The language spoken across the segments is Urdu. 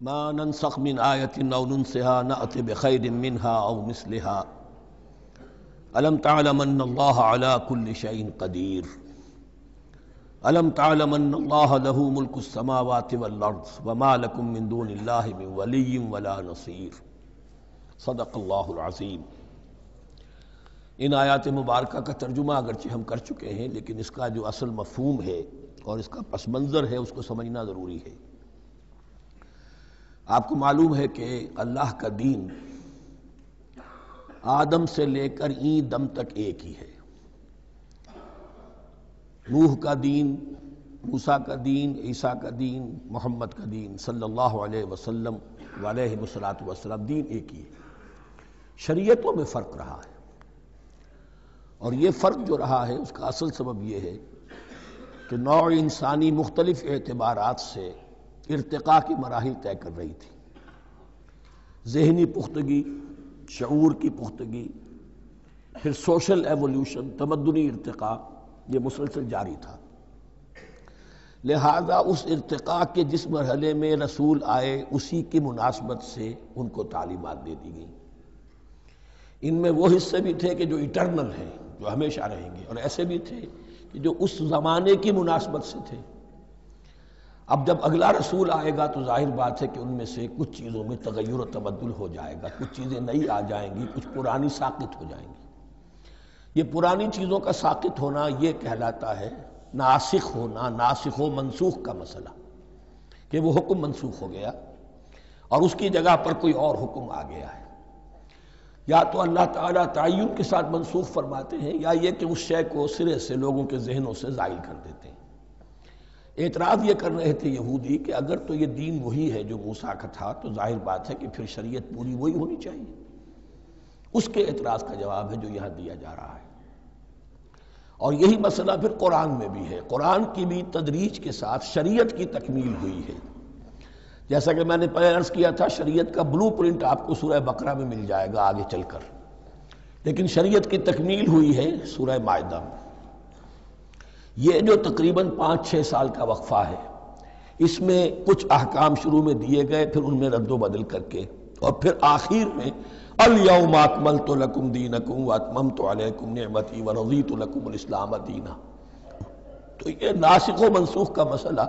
ما ننسخ من آية أو ننسها نأتي بخير منها أو مثلها ألم تعلم أن الله على كل شيء قدير ألم تعلم أن الله له ملك السماوات والأرض وما لكم من دون الله من ولي ولا نصير صدق اللہ العظیم۔ ان آیات مبارکہ کا ترجمہ اگرچہ ہم کر چکے ہیں، لیکن اس کا جو اصل مفہوم ہے اور اس کا پس منظر ہے اس کو سمجھنا ضروری ہے۔ آپ کو معلوم ہے کہ اللہ کا دین آدم سے لے کر این دم تک ایک ہی ہے۔ نوح کا دین، موسیٰ کا دین، عیسیٰ کا دین، محمد کا دین صلی اللہ علیہ وسلم علیہ الصلوۃ دین ایک ہی ہے۔ شریعتوں میں فرق رہا ہے، اور یہ فرق جو رہا ہے اس کا اصل سبب یہ ہے کہ نوع انسانی مختلف اعتبارات سے ارتقاء کی مراحل طے کر رہی تھی۔ ذہنی پختگی، شعور کی پختگی، پھر سوشل ایولیوشن، تمدنی ارتقاء، یہ مسلسل جاری تھا۔ لہذا اس ارتقاء کے جس مرحلے میں رسول آئے اسی کی مناسبت سے ان کو تعلیمات دے دی گئیں۔ ان میں وہ حصے بھی تھے کہ جو ایٹرنل ہیں، جو ہمیشہ رہیں گے، اور ایسے بھی تھے کہ جو اس زمانے کی مناسبت سے تھے۔ اب جب اگلا رسول آئے گا تو ظاہر بات ہے کہ ان میں سے کچھ چیزوں میں تغیر و تبدل ہو جائے گا، کچھ چیزیں نئی آ جائیں گی، کچھ پرانی ساقط ہو جائیں گی۔ یہ پرانی چیزوں کا ساقط ہونا یہ کہلاتا ہے ناسخ ہونا، ناسخ و منسوخ کا مسئلہ، کہ وہ حکم منسوخ ہو گیا اور اس کی جگہ پر کوئی اور حکم آ گیا ہے۔ یا تو اللہ تعالیٰ تعین کے ساتھ منسوخ فرماتے ہیں، یا یہ کہ اس شے کو سرے سے لوگوں کے ذہنوں سے زائل کر دیتے ہیں۔ اعتراض یہ کر رہے تھے یہودی کہ اگر تو یہ دین وہی ہے جو موسیٰ کا تھا تو ظاہر بات ہے کہ پھر شریعت پوری وہی ہونی چاہیے۔ اس کے اعتراض کا جواب ہے جو یہاں دیا جا رہا ہے، اور یہی مسئلہ پھر قرآن میں بھی ہے۔ قرآن کی بھی تدریج کے ساتھ شریعت کی تکمیل ہوئی ہے۔ جیسا کہ میں نے پہلے عرض کیا تھا، شریعت کا بلو پرنٹ آپ کو سورہ بقرہ میں مل جائے گا آگے چل کر، لیکن شریعت کی تکمیل ہوئی ہے سورہ مائدہ میں۔ یہ جو تقریباً 5-6 سال کا وقفہ ہے، اس میں کچھ احکام شروع میں دیے گئے، پھر ان میں رد و بدل کر کے، اور پھر آخر میں الیوم اکملت لکم دینکم واتممت علیکم نعمتی ورضیت لکم الاسلام دینا۔ تو یہ ناسخ و منسوخ کا مسئلہ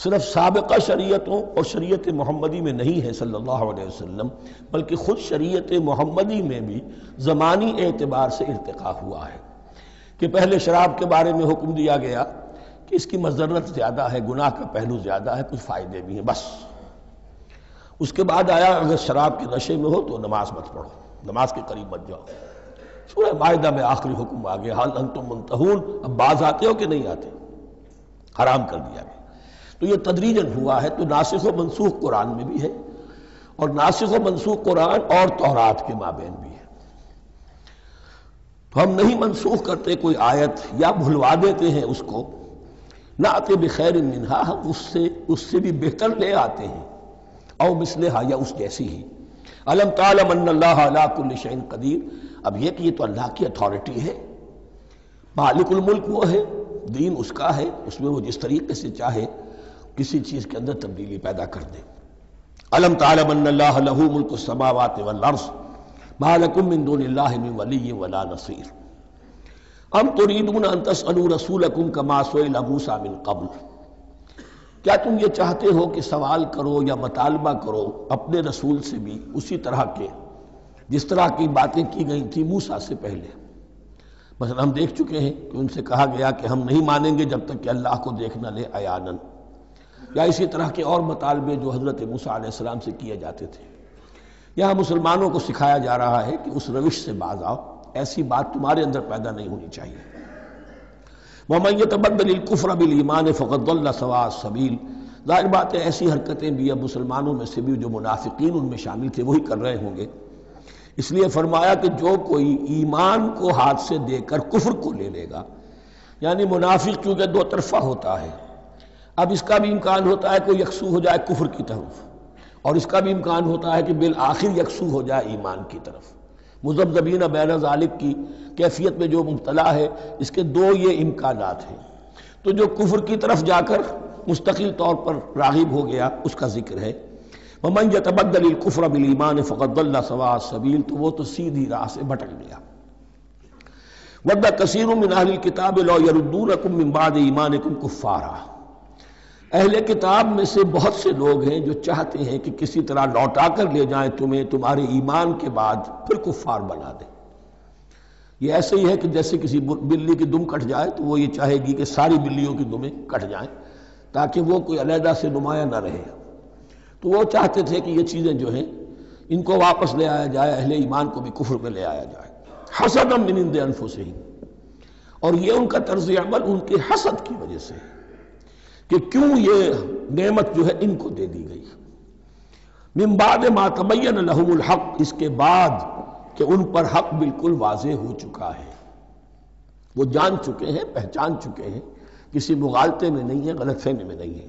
صرف سابقہ شریعتوں اور شریعت محمدی میں نہیں ہے صلی اللہ علیہ وسلم، بلکہ خود شریعت محمدی میں بھی زمانی اعتبار سے ارتقاء ہوا ہے کہ پہلے شراب کے بارے میں حکم دیا گیا کہ اس کی مضرت زیادہ ہے، گناہ کا پہلو زیادہ ہے، کچھ فائدے بھی ہیں، بس۔ اس کے بعد آیا اگر شراب کے نشے میں ہو تو نماز مت پڑھو، نماز کے قریب مت جاؤ۔ سورہ مائدہ میں آخری حکم آ گیا، حل انتم منتہون، اب باز آتے ہو کہ نہیں آتے، حرام کر دیا گیا۔ تو یہ تدریجاً ہوا ہے۔ تو ناسخ و منسوخ قرآن میں بھی ہے، اور ناسخ و منسوخ قرآن اور تورات کے مابین بھی ہے۔ تو ہم نہیں منسوخ کرتے کوئی آیت یا بھلوا دیتے ہیں اس کو، نأتی بخیر منہا، ہم اس سے بھی بہتر لے آتے ہیں، او مثلہا، یا اس جیسی ہی۔ الم تعلم ان اللہ علی کل شیء قدیر، اب یہ کہ یہ تو اللہ کی اتھارٹی ہے، مالک الملک وہ ہے، دین اس کا ہے، اس میں وہ جس طریقے سے چاہے کسی چیز کے اندر تبدیلی پیدا کر دے۔ الم تعلم ان اللہ لہ ملک السماوات والارض ما لکم من دون اللہ من ولی ولا نصیر ام تریدون ان تسألوا رسولکم کما سئل موسیٰ من قبل، کیا تم یہ چاہتے ہو کہ سوال کرو یا مطالبہ کرو اپنے رسول سے بھی اسی طرح کے جس طرح کی باتیں کی گئی تھی موسیٰ سے پہلے؟ مثلا ہم دیکھ چکے ہیں کہ ان سے کہا گیا کہ ہم نہیں مانیں گے جب تک کہ اللہ کو دیکھ نہ لے عیاناً، یا اسی طرح کے اور مطالبے جو حضرت موسیٰ علیہ السلام سے کیے جاتے تھے۔ یہاں مسلمانوں کو سکھایا جا رہا ہے کہ اس روش سے باز آؤ، ایسی بات تمہارے اندر پیدا نہیں ہونی چاہیے۔ وَمَن يَتَبَدَّلِ الْكُفْرَ بِالْإِيمَانِ فَقَدْ ضَلَّ سَوَاءَ السَّبِيلِ، ظاہر بات ہے ایسی حرکتیں بھی اب مسلمانوں میں سے بھی جو منافقین ان میں شامل تھے وہی کر رہے ہوں گے۔ اس لیے فرمایا کہ جو کوئی ایمان کو ہاتھ سے دے کر کفر کو لے لے گا، یعنی منافق چونکہ دو طرفہ ہوتا ہے، اب اس کا بھی امکان ہوتا ہے کہ یکسو ہو جائے کفر کی طرف، اور اس کا بھی امکان ہوتا ہے کہ بالآخر یکسو ہو جائے ایمان کی طرف۔ مذبذبین بین ذالک کی کیفیت میں جو مبتلا ہے، اس کے دو یہ امکانات ہیں۔ تو جو کفر کی طرف جا کر مستقل طور پر راغب ہو گیا اس کا ذکر ہے، ومن یتبدل الکفر بالایمان فقد ضل سواء السبیل، تو وہ تو سیدھی راہ سے بھٹک گیا۔ ود کثیر من اہل الکتاب لو یردونکم من بعد ایمانکم کفارا، اہل کتاب میں سے بہت سے لوگ ہیں جو چاہتے ہیں کہ کسی طرح لوٹا کر لے جائیں تمہیں تمہارے ایمان کے بعد، پھر کفار بنا دیں۔ یہ ایسے ہی ہے کہ جیسے کسی بلی کی دم کٹ جائے تو وہ یہ چاہے گی کہ ساری بلیوں کی دمیں کٹ جائیں تاکہ وہ کوئی علیحدہ سے نمایاں نہ رہے۔ تو وہ چاہتے تھے کہ یہ چیزیں جو ہیں ان کو واپس لے آیا جائے، اہل ایمان کو بھی کفر میں لے آیا جائے، حسدا من عند انفسہم، اور یہ ان کا طرز عمل ان کے حسد کی وجہ سے کہ کیوں یہ نعمت جو ہے ان کو دے دی گئی۔ من بعد ما تبین لہم الحق، اس کے بعد کہ ان پر حق بالکل واضح ہو چکا ہے، وہ جان چکے ہیں، پہچان چکے ہیں، کسی مغالطے میں نہیں ہے، غلط فہمی میں نہیں ہے۔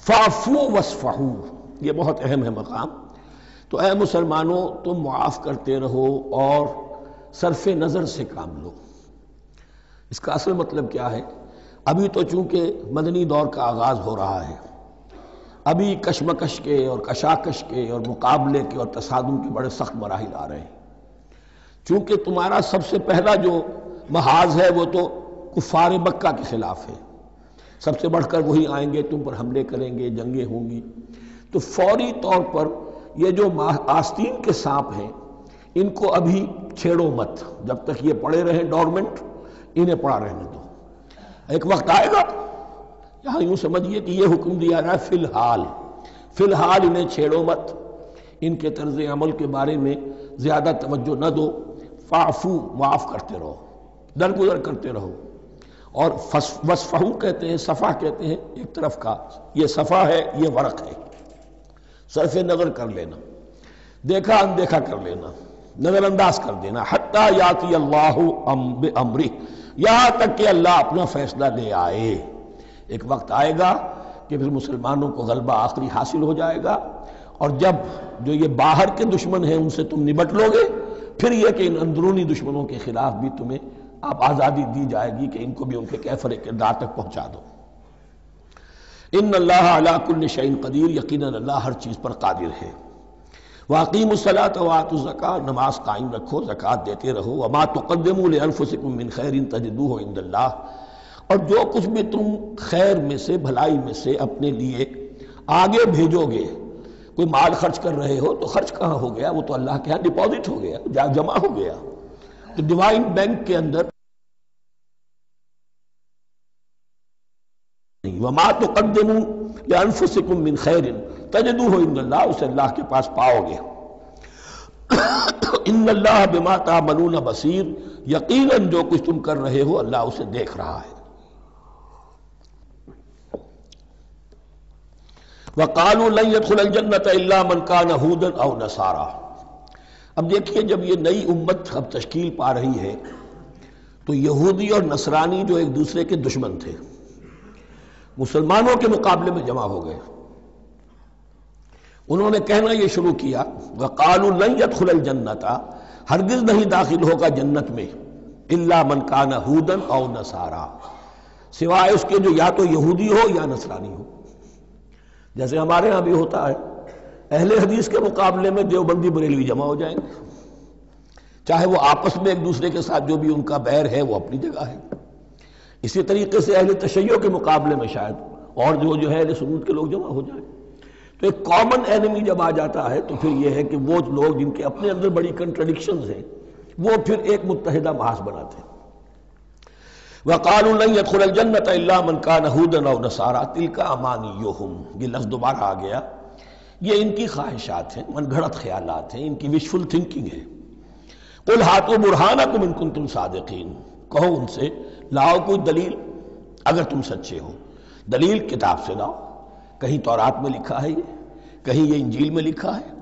فاعفوا واصفحوا، یہ بہت اہم ہے مقام۔ تو اے مسلمانوں تم معاف کرتے رہو اور صرف نظر سے کام لو۔ اس کا اصل مطلب کیا ہے؟ ابھی تو چونکہ مدنی دور کا آغاز ہو رہا ہے، ابھی کشمکش کے اور کشاکش کے اور مقابلے کے اور تصادم کے بڑے سخت مراحل آ رہے ہیں۔ چونکہ تمہارا سب سے پہلا جو محاذ ہے وہ تو کفار مکہ کے خلاف ہے، سب سے بڑھ کر وہی آئیں گے، تم پر حملے کریں گے، جنگیں ہوں گی۔ تو فوری طور پر یہ جو آستین کے سانپ ہیں ان کو ابھی چھیڑو مت، جب تک یہ پڑے رہیں ڈورمنٹ، انہیں پڑا رہنے دو۔ ایک وقت آئے گا، یہاں یوں سمجھیے کہ یہ حکم دیا رہا ہے فی الحال انہیں چھیڑو مت، ان کے طرز عمل کے بارے میں زیادہ توجہ نہ دو، فاعفو، معاف کرتے رہو، درگزر کرتے رہو۔ اور وصفحو کہتے ہیں، صفح کہتے ہیں ایک طرف کا، یہ صفح ہے، یہ ورق ہے، صرف نظر کر لینا، دیکھا اندیکھا کر لینا، نظر انداز کر دینا، حتی یاتی اللہ بامرہ، یہاں تک کہ اللہ اپنا فیصلہ لے آئے۔ ایک وقت آئے گا کہ پھر مسلمانوں کو غلبہ آخری حاصل ہو جائے گا، اور جب جو یہ باہر کے دشمن ہیں ان سے تم نبٹ لو گے، پھر یہ کہ ان اندرونی دشمنوں کے خلاف بھی تمہیں اب آزادی دی جائے گی کہ ان کو بھی ان کے کیفر کردار تک پہنچا دو۔ ان اللہ علی کل شیء قدیر، یقیناً اللہ ہر چیز پر قادر ہے۔ واقیموا الصلاۃ وآتوا الزکاۃ، نماز قائم رکھو، زکوٰۃ دیتے رہو۔ وما تقدموا لانفسکم من خیر تجدوہ عند اللہ، اور جو کچھ بھی تم خیر میں سے، بھلائی میں سے اپنے لیے آگے بھیجو گے، کوئی مال خرچ کر رہے ہو تو خرچ کہاں ہو گیا؟ وہ تو اللہ کے ہاں ڈپازٹ ہو گیا، جمع ہو گیا۔ تو ڈیوائن بینک کے اندر وما تقدموا لانفسکم من خیر تجدوہ عند اللہ، اسے اللہ کے پاس پاؤ گے۔ ان اللہ بما تعملون بصیر، یقیناً جو کچھ تم کر رہے ہو اللہ اسے دیکھ رہا ہے۔ وقالوا لن يدخل الجنة الا من كان هودا او نصارى، اب دیکھیے جب یہ نئی امت اب تشکیل پا رہی ہے تو یہودی اور نصرانی جو ایک دوسرے کے دشمن تھے مسلمانوں کے مقابلے میں جمع ہو گئے، انہوں نے کہنا یہ شروع کیا وقالوا لن يدخل الجنة، ہرگز نہیں داخل ہوگا جنت میں، الا من كان هودا او نصارى، سوائے اس کے جو یا تو یہودی ہو یا نصرانی ہو۔ جیسے ہمارے ہاں بھی ہوتا ہے، اہل حدیث کے مقابلے میں دیوبندی بریلوی جمع ہو جائیں گے، چاہے وہ آپس میں ایک دوسرے کے ساتھ جو بھی ان کا بیر ہے وہ اپنی جگہ ہے۔ اسی طریقے سے اہل تشیع کے مقابلے میں شاید اور جو ہے اہل سنت کے لوگ جمع ہو جائیں۔ تو ایک کامن اینمی جب آ جاتا ہے تو پھر یہ ہے کہ وہ لوگ جن کے اپنے اندر بڑی کنٹرڈکشنز ہیں وہ پھر ایک متحدہ محاذ بناتے ہیں۔ وقالوا لن يدخل الجنة الا من كان هودا او نصارى تلك امانيهم، یہ لفظ دوبارہ آ گیا، یہ ان کی خواہشات ہیں، من گھڑت خیالات ہیں، ان کی وشفل تھنکنگ ہے۔ قل هاتوا برهانكم ان كنتم صادقين، کہو ان سے لاؤ کوئی دلیل اگر تم سچے ہو، دلیل کتاب سے لاؤ، کہیں تورات میں لکھا ہے یہ، کہیں یہ انجیل میں لکھا ہے،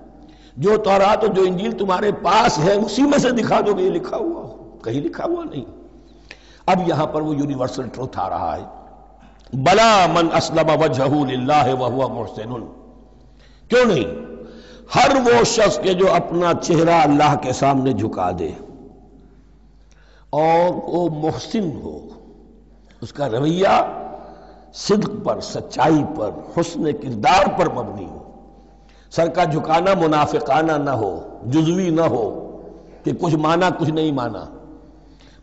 جو تورات اور جو انجیل تمہارے پاس ہے اسی میں سے دکھا دو کہ یہ لکھا ہوا ہو، کہیں لکھا ہوا نہیں۔ اب یہاں پر وہ یونیورسل ٹروتھ آ رہا ہے، بلا من اسلم وجہہ للہ وہو محسن، کیوں نہیں، ہر وہ شخص کے جو اپنا چہرہ اللہ کے سامنے جھکا دے اور وہ محسن ہو، اس کا رویہ صدق پر، سچائی پر، حسن کردار پر مبنی ہو، سر کا جھکانا منافقانہ نہ ہو، جزوی نہ ہو کہ کچھ مانا کچھ نہیں مانا.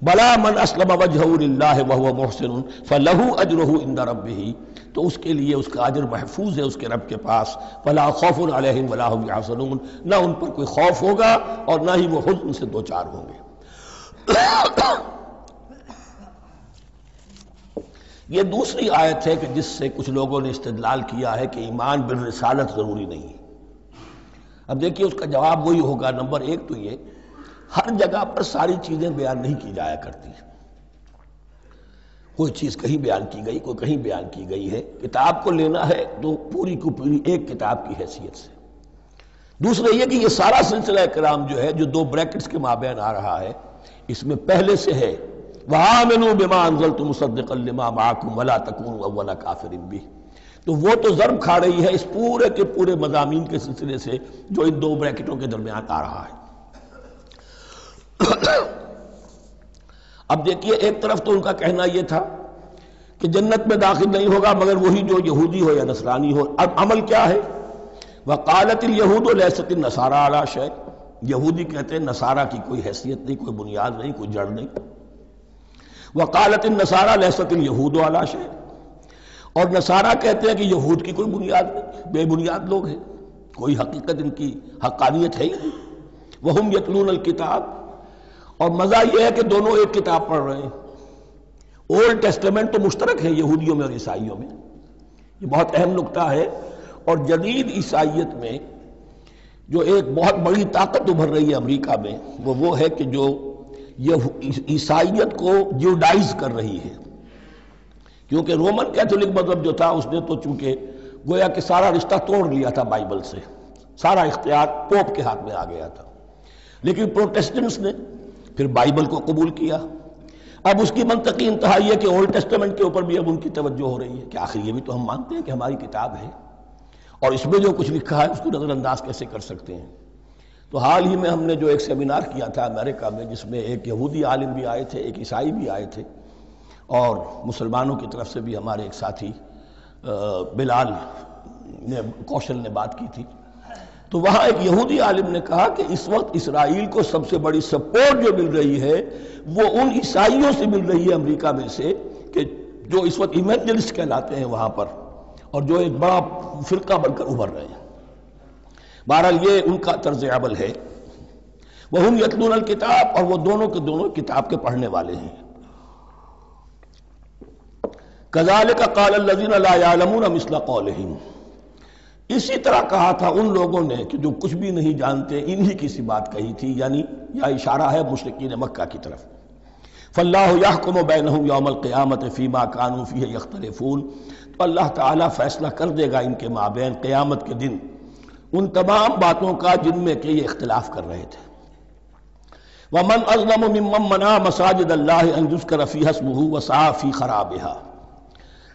بلا من اسلم وجہہ للہ وہو محسن فلہ اجرہ عند ربہ، تو اس کے لیے اس کا اجر محفوظ ہے اس کے رب کے پاس. فلا خوف علیہم ولا هم یحزنون، نہ ان پر کوئی خوف ہوگا اور نہ ہی وہ حزن سے دوچار ہوں گے. یہ دوسری آیت ہے کہ جس سے کچھ لوگوں نے استدلال کیا ہے کہ ایمان بالرسالت ضروری نہیں ہے. اب دیکھیے اس کا جواب وہی ہوگا. نمبر ایک تو یہ، ہر جگہ پر ساری چیزیں بیان نہیں کی جایا کرتی. کوئی چیز کہیں بیان کی گئی، کوئی کہیں بیان کی گئی ہے. کتاب کو لینا ہے تو پوری کو پوری ایک کتاب کی حیثیت سے. دوسرا یہ کہ یہ سارا سلسلہ کرام جو ہے، جو دو بریکٹس کے مابین آ رہا ہے، اس میں پہلے سے ہے وَآمِنُوا بِمَا أَنزَلْتُ مُصَدِّقًا لِمَا مَعَكُمْ وَلَا تَكُونُوا أَوَّلَ كَافِرٍ بِهِ. تو وہ تو ضرب کھا رہی ہے اس پورے کے پورے مضامین کے سلسلے سے جو ان دو بریکٹوں کے درمیان آ رہا ہے. اب دیکھیے، ایک طرف تو ان کا کہنا یہ تھا کہ جنت میں داخل نہیں ہوگا مگر وہی جو یہودی ہو یا نصرانی ہو. اب عمل کیا ہے؟ وقالت اليہود لیست النصارى علی شیء. یہودی کہتے ہیں نصارہ کی کوئی حیثیت نہیں، کوئی بنیاد نہیں، کوئی جڑ نہیں. وقالت النصارى لیست اليہود علی شیء. اور نصارہ کہتے ہیں کہ یہود کی کوئی بنیاد نہیں، بے بنیاد لوگ ہیں، کوئی حقیقت ان کی حقانیت ہے ہی نہیں. وہم یتلون الکتاب. اور مزہ یہ ہے کہ دونوں ایک کتاب پڑھ رہے ہیں. اولڈ ٹیسٹمنٹ تو مشترک ہے یہودیوں میں اور عیسائیوں میں. یہ بہت اہم نکتہ ہے. اور جدید عیسائیت میں جو ایک بہت بڑی طاقت ابھر رہی ہے امریکہ میں، وہ ہے کہ جو یہ عیسائیت کو جیوڈائز کر رہی ہے. کیونکہ رومن کیتھولک مذہب جو تھا اس نے تو چونکہ گویا کہ سارا رشتہ توڑ لیا تھا بائبل سے، سارا اختیار پوپ کے ہاتھ میں آ گیا تھا. لیکن پروٹیسٹنٹس نے پھر بائبل کو قبول کیا. اب اس کی منطقی انتہا یہ کہ اولڈ ٹیسٹمنٹ کے اوپر بھی اب ان کی توجہ ہو رہی ہے کہ آخر یہ بھی تو ہم مانتے ہیں کہ ہماری کتاب ہے اور اس میں جو کچھ لکھا ہے اس کو نظر انداز کیسے کر سکتے ہیں. تو حال ہی میں ہم نے جو ایک سیمینار کیا تھا امریکہ میں، جس میں ایک یہودی عالم بھی آئے تھے، ایک عیسائی بھی آئے تھے، اور مسلمانوں کی طرف سے بھی ہمارے ایک ساتھی بلال کوشل نے بات کی تھی. تو وہاں ایک یہودی عالم نے کہا کہ اس وقت اسرائیل کو سب سے بڑی سپورٹ جو مل رہی ہے وہ ان عیسائیوں سے مل رہی ہے امریکہ میں سے، کہ جو اس وقت ایونجلسٹ کہلاتے ہیں وہاں پر، اور جو ایک بڑا فرقہ بن کر ابھر رہے ہیں. بہرحال یہ ان کا طرز عمل ہے. وَهُمْ يَتْلُونَ الْكِتَابَ. اور وہ دونوں کے دونوں کتاب کے پڑھنے والے ہیں. كَذَلِكَ قَالَ الَّذِينَ لَا يَعْلَمُونَ مِثْلَ قَوْلِهِمْ. اسی طرح کہا تھا ان لوگوں نے کہ جو کچھ بھی نہیں جانتے انہی کی سی بات کہی تھی، یعنی یہ اشارہ ہے مشرکین مکہ کی طرف. فَاللَّهُ يَحْكُمُ بَيْنَهُمْ يَوْمَ الْقِيَامَةِ فِيمَا كَانُوا فِيهِ يَخْتَلِفُونَ. تو اللہ تعالیٰ فیصلہ کر دے گا ان کے مابین قیامت کے دن ان تمام باتوں کا جن میں کہ یہ اختلاف کر رہے تھے. وَمَنْ أَظْلَمُ مِمَّنْ مَنَعَ مَسَاجِدَ اللَّهِ أَنْ يُذْكَرَ فِيهَا اسْمُهُ وَسَعَىٰ فِي خَرَابِهَا.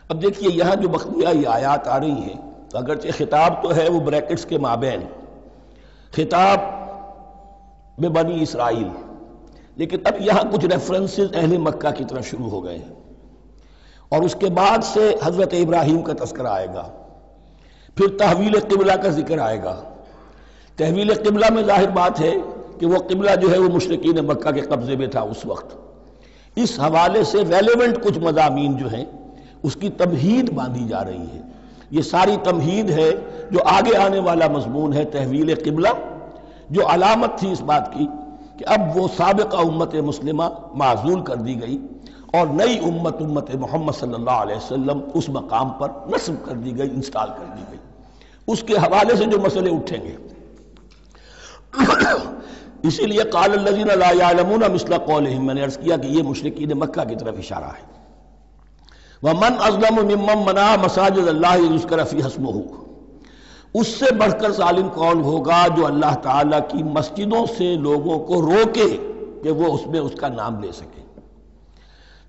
اب دیکھیے یہاں جو بقیہ یہ آیات آ رہی ہیں، اگرچہ خطاب تو ہے وہ بریکٹس کے مابین، خطاب میں بنی اسرائیل، لیکن اب یہاں کچھ ریفرنسز اہل مکہ کی طرف شروع ہو گئے ہیں. اور اس کے بعد سے حضرت ابراہیم کا تذکرہ آئے گا، پھر تحویل قبلہ کا ذکر آئے گا. تحویل قبلہ میں ظاہر بات ہے کہ وہ قبلہ جو ہے وہ مشرکین مکہ کے قبضے میں تھا اس وقت. اس حوالے سے ریلیونٹ کچھ مضامین جو ہیں اس کی تمہید باندھی جا رہی ہے. یہ ساری تمہید ہے جو آگے آنے والا مضمون ہے تحویل قبلہ، جو علامت تھی اس بات کی کہ اب وہ سابقہ امت مسلمہ معزول کر دی گئی اور نئی امت محمد صلی اللہ علیہ وسلم اس مقام پر نصب کر دی گئی، انسٹال کر دی گئی. اس کے حوالے سے جو مسئلے اٹھیں گے اسی لیے قال الذین لا یعلمون مثل قولہم، میں نے عرض کیا کہ یہ مشرکین مکہ کی طرف اشارہ ہے. وَمَنْ أَظْلَمُ مِمَّنْ مَنَعَ مَسَاجِدَ اللَّهِ يُذْكَرَ فِيهَا اسْمُهُ. اس سے بڑھ کر ظالم کون ہوگا جو اللہ تعالیٰ کی مسجدوں سے لوگوں کو روکے کہ وہ اس میں اس کا نام لے سکے.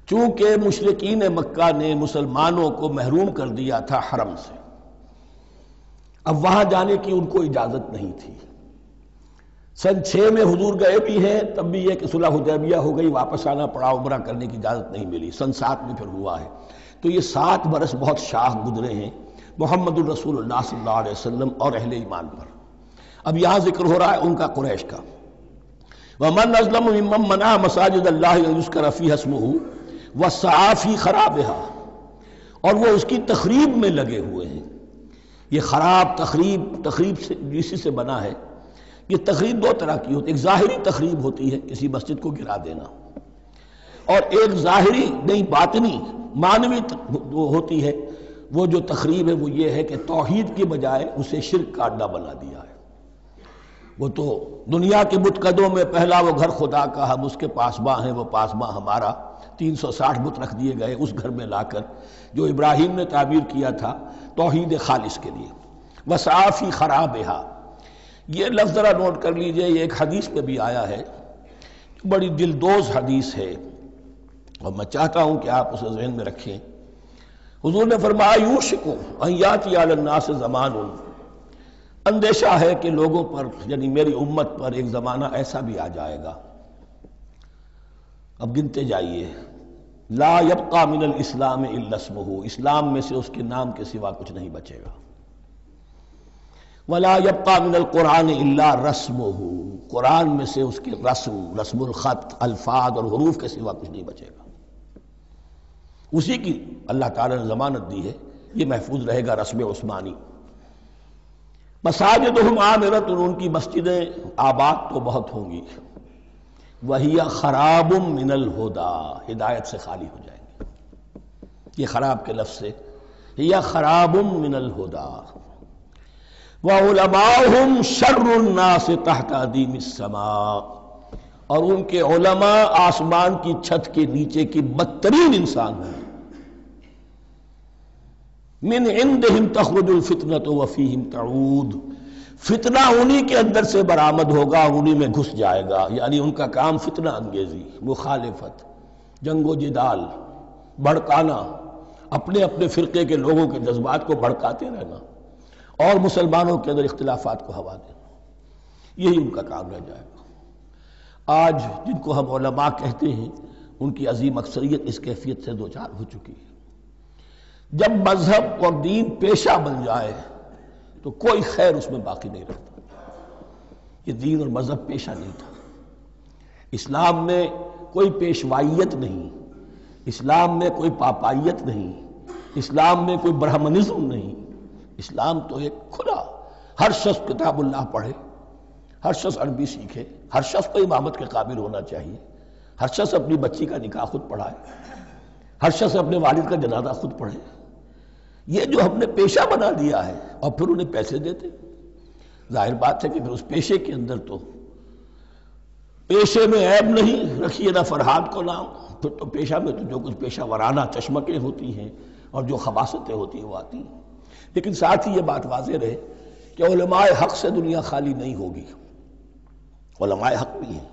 چونکہ مشرکین مکہ نے مسلمانوں کو محروم کر دیا تھا حرم سے، اب وہاں جانے کی ان کو اجازت نہیں تھی. سن 6 میں حضور گئے بھی ہیں، تب بھی یہ کہ صلح حدیبیہ ہو گئی، واپس آنا پڑا، عمرہ کرنے کی اجازت نہیں ملی. سن 7 میں پھر ہوا ہے. تو یہ 7 برس بہت شاہ گزرے ہیں محمد الرسول اللہ صلی اللہ علیہ وسلم اور اہل ایمان پر. اب یہاں ذکر ہو رہا ہے ان کا، قریش کا۔ وَمَنْ أَظْلَمُ مِمَّنْ مَنَعَ مَسَاجِدَ اللَّهِ أَنْ يُذْكَرَ فِيهَا اسْمُهُ وَسَعَىٰ فِي خَرَابِهَا، اور وہ اس کی تخریب میں لگے ہوئے ہیں۔ یہ خراب تخریب سے اسی سے بنا ہے۔ یہ تخریب دو طرح کی ہوتی ہے، ایک ظاہری تخریب ہوتی ہے کسی مسجد کو گرا دینا، اور ایک ظاہری نہیں باطنی معنوی ہوتی ہے۔ وہ جو تخریب ہے وہ یہ ہے کہ توحید کی بجائے اسے شرک کا اڈا بنا دیا ہے۔ وہ تو دنیا کے بتکدوں میں پہلا وہ گھر خدا کا، ہم اس کے پاسباں ہیں، وہ پاسباں ہمارا، 360 بت رکھ دیے گئے اس گھر میں لا کر، جو ابراہیم نے تعبیر کیا تھا توحید خالص کے لیے۔ وَسَعَىٰ فِي خَرَابِهَا، یہ لفظ ذرا نوٹ کر لیجئے، یہ ایک حدیث میں بھی آیا ہے، بڑی دلدوز حدیث ہے، اور میں چاہتا ہوں کہ آپ اسے ذہن میں رکھیں۔ حضور نے فرمایا یوشک ان یاتی علی الناس زمان، اندیشہ ہے کہ لوگوں پر یعنی میری امت پر ایک زمانہ ایسا بھی آ جائے گا، اب گنتے جائیے، لا یبقى من الاسلام الا اسمہ، اسلام میں سے اس کے نام کے سوا کچھ نہیں بچے گا، ولا یبقى من القرآن الا رسمہ، قرآن میں سے اس کے رسم الخط، الفاظ اور حروف کے سوا کچھ نہیں بچے گا۔ اسی کی اللہ تعالیٰ نے ضمانت دی ہے، یہ محفوظ رہے گا رسم عثمانی۔ مساجدہم عامرۃ، ان کی مسجدیں آباد تو بہت ہوں گی، وہی خراب من الہدی، ہدایت سے خالی ہو جائیں گی۔ یہ خراب کے لفظ سے ہی خراب من الہدی، وعلماؤہم شر الناس تحت ادیم السماء، اور ان کے علماء آسمان کی چھت کے نیچے کی بدترین انسان ہیں۔ من عندہم تخرج الفتنۃ وفیہم تعود، فتنہ انہی کے اندر سے برآمد ہوگا، انہی میں گھس جائے گا، یعنی ان کا کام فتنہ انگیزی، مخالفت، جنگ و جدال، بھڑکانا، اپنے اپنے فرقے کے لوگوں کے جذبات کو بھڑکاتے رہنا اور مسلمانوں کے اندر اختلافات کو ہوا دینا، یہی ان کا کام رہ جائے گا۔ آج جن کو ہم علماء کہتے ہیں ان کی عظیم اکثریت اس کیفیت سے دوچار ہو چکی ہے۔ جب مذہب اور دین پیشہ بن جائے تو کوئی خیر اس میں باقی نہیں رہتا۔ یہ دین اور مذہب پیشہ نہیں تھا، اسلام میں کوئی پیشوائیت نہیں، اسلام میں کوئی پاپائیت نہیں، اسلام میں کوئی برہمنزم نہیں، اسلام تو ایک کھلا، ہر شخص کتاب اللہ پڑھے، ہر شخص عربی سیکھے، ہر شخص کو امامت کے قابل ہونا چاہیے، ہر شخص اپنی بچی کا نکاح خود پڑھائے، ہر شخص اپنے والد کا جنازہ خود پڑھے۔ یہ جو ہم نے پیشہ بنا دیا ہے اور پھر انہیں پیسے دیتے، ظاہر بات ہے کہ پھر اس پیشے کے اندر تو پیشے میں عیب نہیں، رکھیے نہ فرہاد کو نام، پھر تو پیشہ میں تو جو کچھ پیشہ ورانہ چشمکیں ہوتی ہیں اور جو خباثتیں ہوتی ہیں وہ آتی ہیں۔ لیکن ساتھ ہی یہ بات واضح رہے کہ علماء حق سے دنیا خالی نہیں ہوگی، علماء حق بھی ہیں،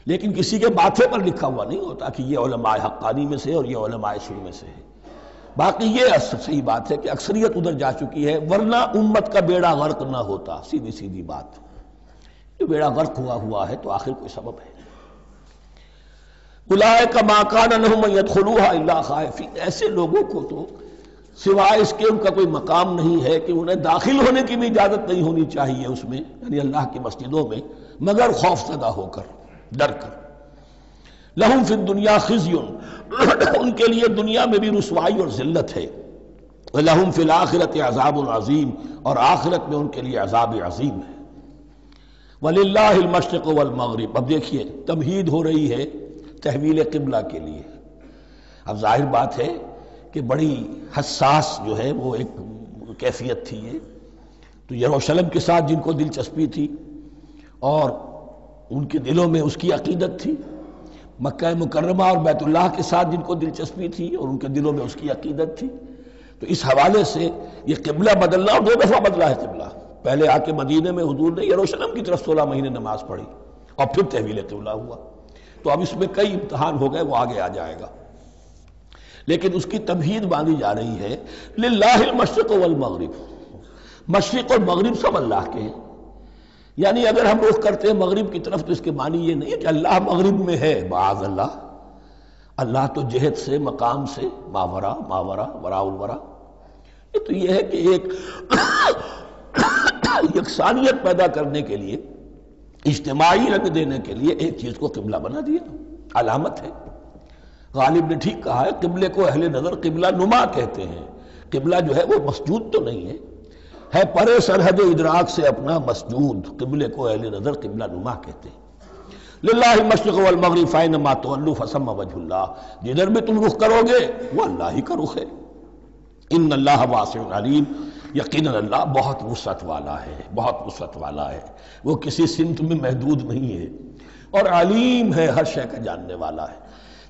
لیکن کسی کے ماتھے پر لکھا ہوا نہیں ہوتا کہ یہ علماء حقانی میں سے اور یہ علماء سو میں سے ہے۔ باقی یہ صحیح بات ہے کہ اکثریت ادھر جا چکی ہے، ورنہ امت کا بیڑا غرق نہ ہوتا، سیدھی بات۔ یہ بیڑا غرق ہوا ہے تو آخر کوئی سبب ہے۔ اولئک ما کان لہم ان یدخلوها الا خائفین، ایسے لوگوں کو تو سوائے اس کے ان کا کوئی مقام نہیں ہے کہ انہیں داخل ہونے کی بھی اجازت نہیں ہونی چاہیے اس میں، یعنی اللہ کی مسجدوں میں، مگر خوف زدہ ہو کر، ڈر کر۔ لہم فی الدنیا خزی، ان کے لیے دنیا میں بھی رسوائی اور ذلت ہے، لہم فی الآخرۃ عذاب عظیم، اور آخرت میں ان کے لیے عذاب عظیم ہے۔ وللہ المشرق والمغرب، اب دیکھیے تمہید ہو رہی ہے تحویل قبلہ کے لیے۔ اب ظاہر بات ہے کہ بڑی حساس جو ہے وہ ایک کیفیت تھی یہ، تو یروشلم کے ساتھ جن کو دلچسپی تھی اور ان کے دلوں میں اس کی عقیدت تھی، مکہ مکرمہ اور بیت اللہ کے ساتھ جن کو دلچسپی تھی اور ان کے دلوں میں اس کی عقیدت تھی، تو اس حوالے سے یہ قبلہ بدلنا، اور 2 دفعہ بدلا ہے قبلہ۔ پہلے آ کے مدینے میں حضور نے یروشلم کی طرف 16 مہینے نماز پڑھی اور پھر تحویل قبلہ ہوا، تو اب اس میں کئی امتحان ہو گئے، وہ آگے آ جائے گا، لیکن اس کی تمہید باندھی جا رہی ہے۔ للہ المشرق والمغرب، مشرق اور مغرب سب اللہ کے ہیں، یعنی اگر ہم رخ کرتے ہیں مغرب کی طرف تو اس کے معنی یہ نہیں ہے کہ اللہ مغرب میں ہے، معاذ اللہ، اللہ تو جہت سے، مقام سے ماورا وراء الورا۔ یہ تو یہ ہے کہ ایک یکسانیت پیدا کرنے کے لیے، اجتماعی رنگ دینے کے لیے ایک چیز کو قبلہ بنا دیا، علامت ہے۔ غالب نے ٹھیک کہا ہے، قبلے کو اہل نظر قبلہ نما کہتے ہیں۔ قبلہ جو ہے وہ مسجود تو نہیں ہے پرے سرحد ادراک سے اپنا مسجود، قبلے کو اہل نظر قبلہ نما کہتے ہیں۔ للہ المشرق والمغرب فینما تولوا فثم وجہ اللہ، جدھر بھی تم رخ کرو گے وہ اللہ ہی کا رخ ہے۔ ان اللہ واسع علیم، یقیناً اللہ بہت وسعت والا ہے، بہت وسعت والا ہے، وہ کسی سمت میں محدود نہیں ہے، اور علیم ہے، ہر شے کا جاننے والا ہے۔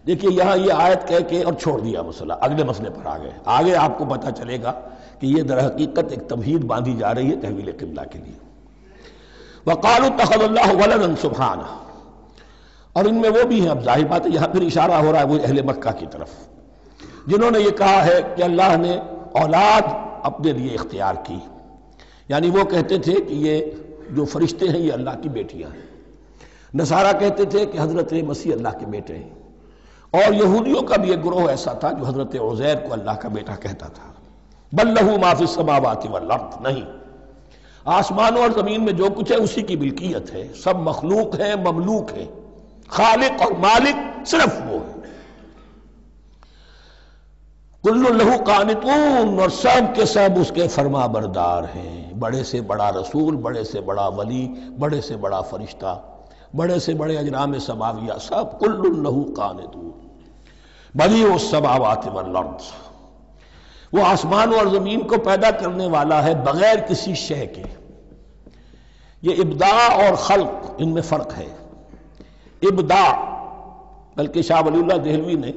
دیکھیے یہاں یہ آیت کہہ کے اور چھوڑ دیا مسئلہ، اگلے مسئلے پر آ گئے۔ آگے آپ کو پتہ چلے گا کہ یہ در حقیقت ایک تمہید باندھی جا رہی ہے تحویل قبلہ کے لیے۔ وقالوا اتخذ اللہ ولدا سبحانہ، اور ان میں وہ بھی ہیں، اب ظاہر بات ہے یہاں پھر اشارہ ہو رہا ہے وہ اہل مکہ کی طرف، جنہوں نے یہ کہا ہے کہ اللہ نے اولاد اپنے لیے اختیار کی، یعنی وہ کہتے تھے کہ یہ جو فرشتے ہیں یہ اللہ کی بیٹیاں ہیں، نصارہ کہتے تھے کہ حضرت مسیح اللہ کے بیٹے ہیں، اور یہودیوں کا بھی ایک گروہ ایسا تھا جو حضرت عزیر کو اللہ کا بیٹا کہتا تھا۔ بل لہ ما فی السماوات والارض، نہیں، آسمانوں اور زمین میں جو کچھ ہے اسی کی ملکیت ہے، سب مخلوق ہیں، مملوک ہیں، خالق اور مالک صرف وہ ہے۔ کل لہ قانتون، اور سب کے سب اس کے فرما بردار ہیں، بڑے سے بڑا رسول، بڑے سے بڑا ولی، بڑے سے بڑا فرشتہ، بڑے سے بڑے اجرام سماویہ، سب کل لہ قانتون۔ بدیع السماوات والارض، وہ آسمان اور زمین کو پیدا کرنے والا ہے بغیر کسی شے کے۔ یہ ابداع اور خلق، ان میں فرق ہے۔ ابداع، بلکہ شاہ ولی اللہ دہلوی نے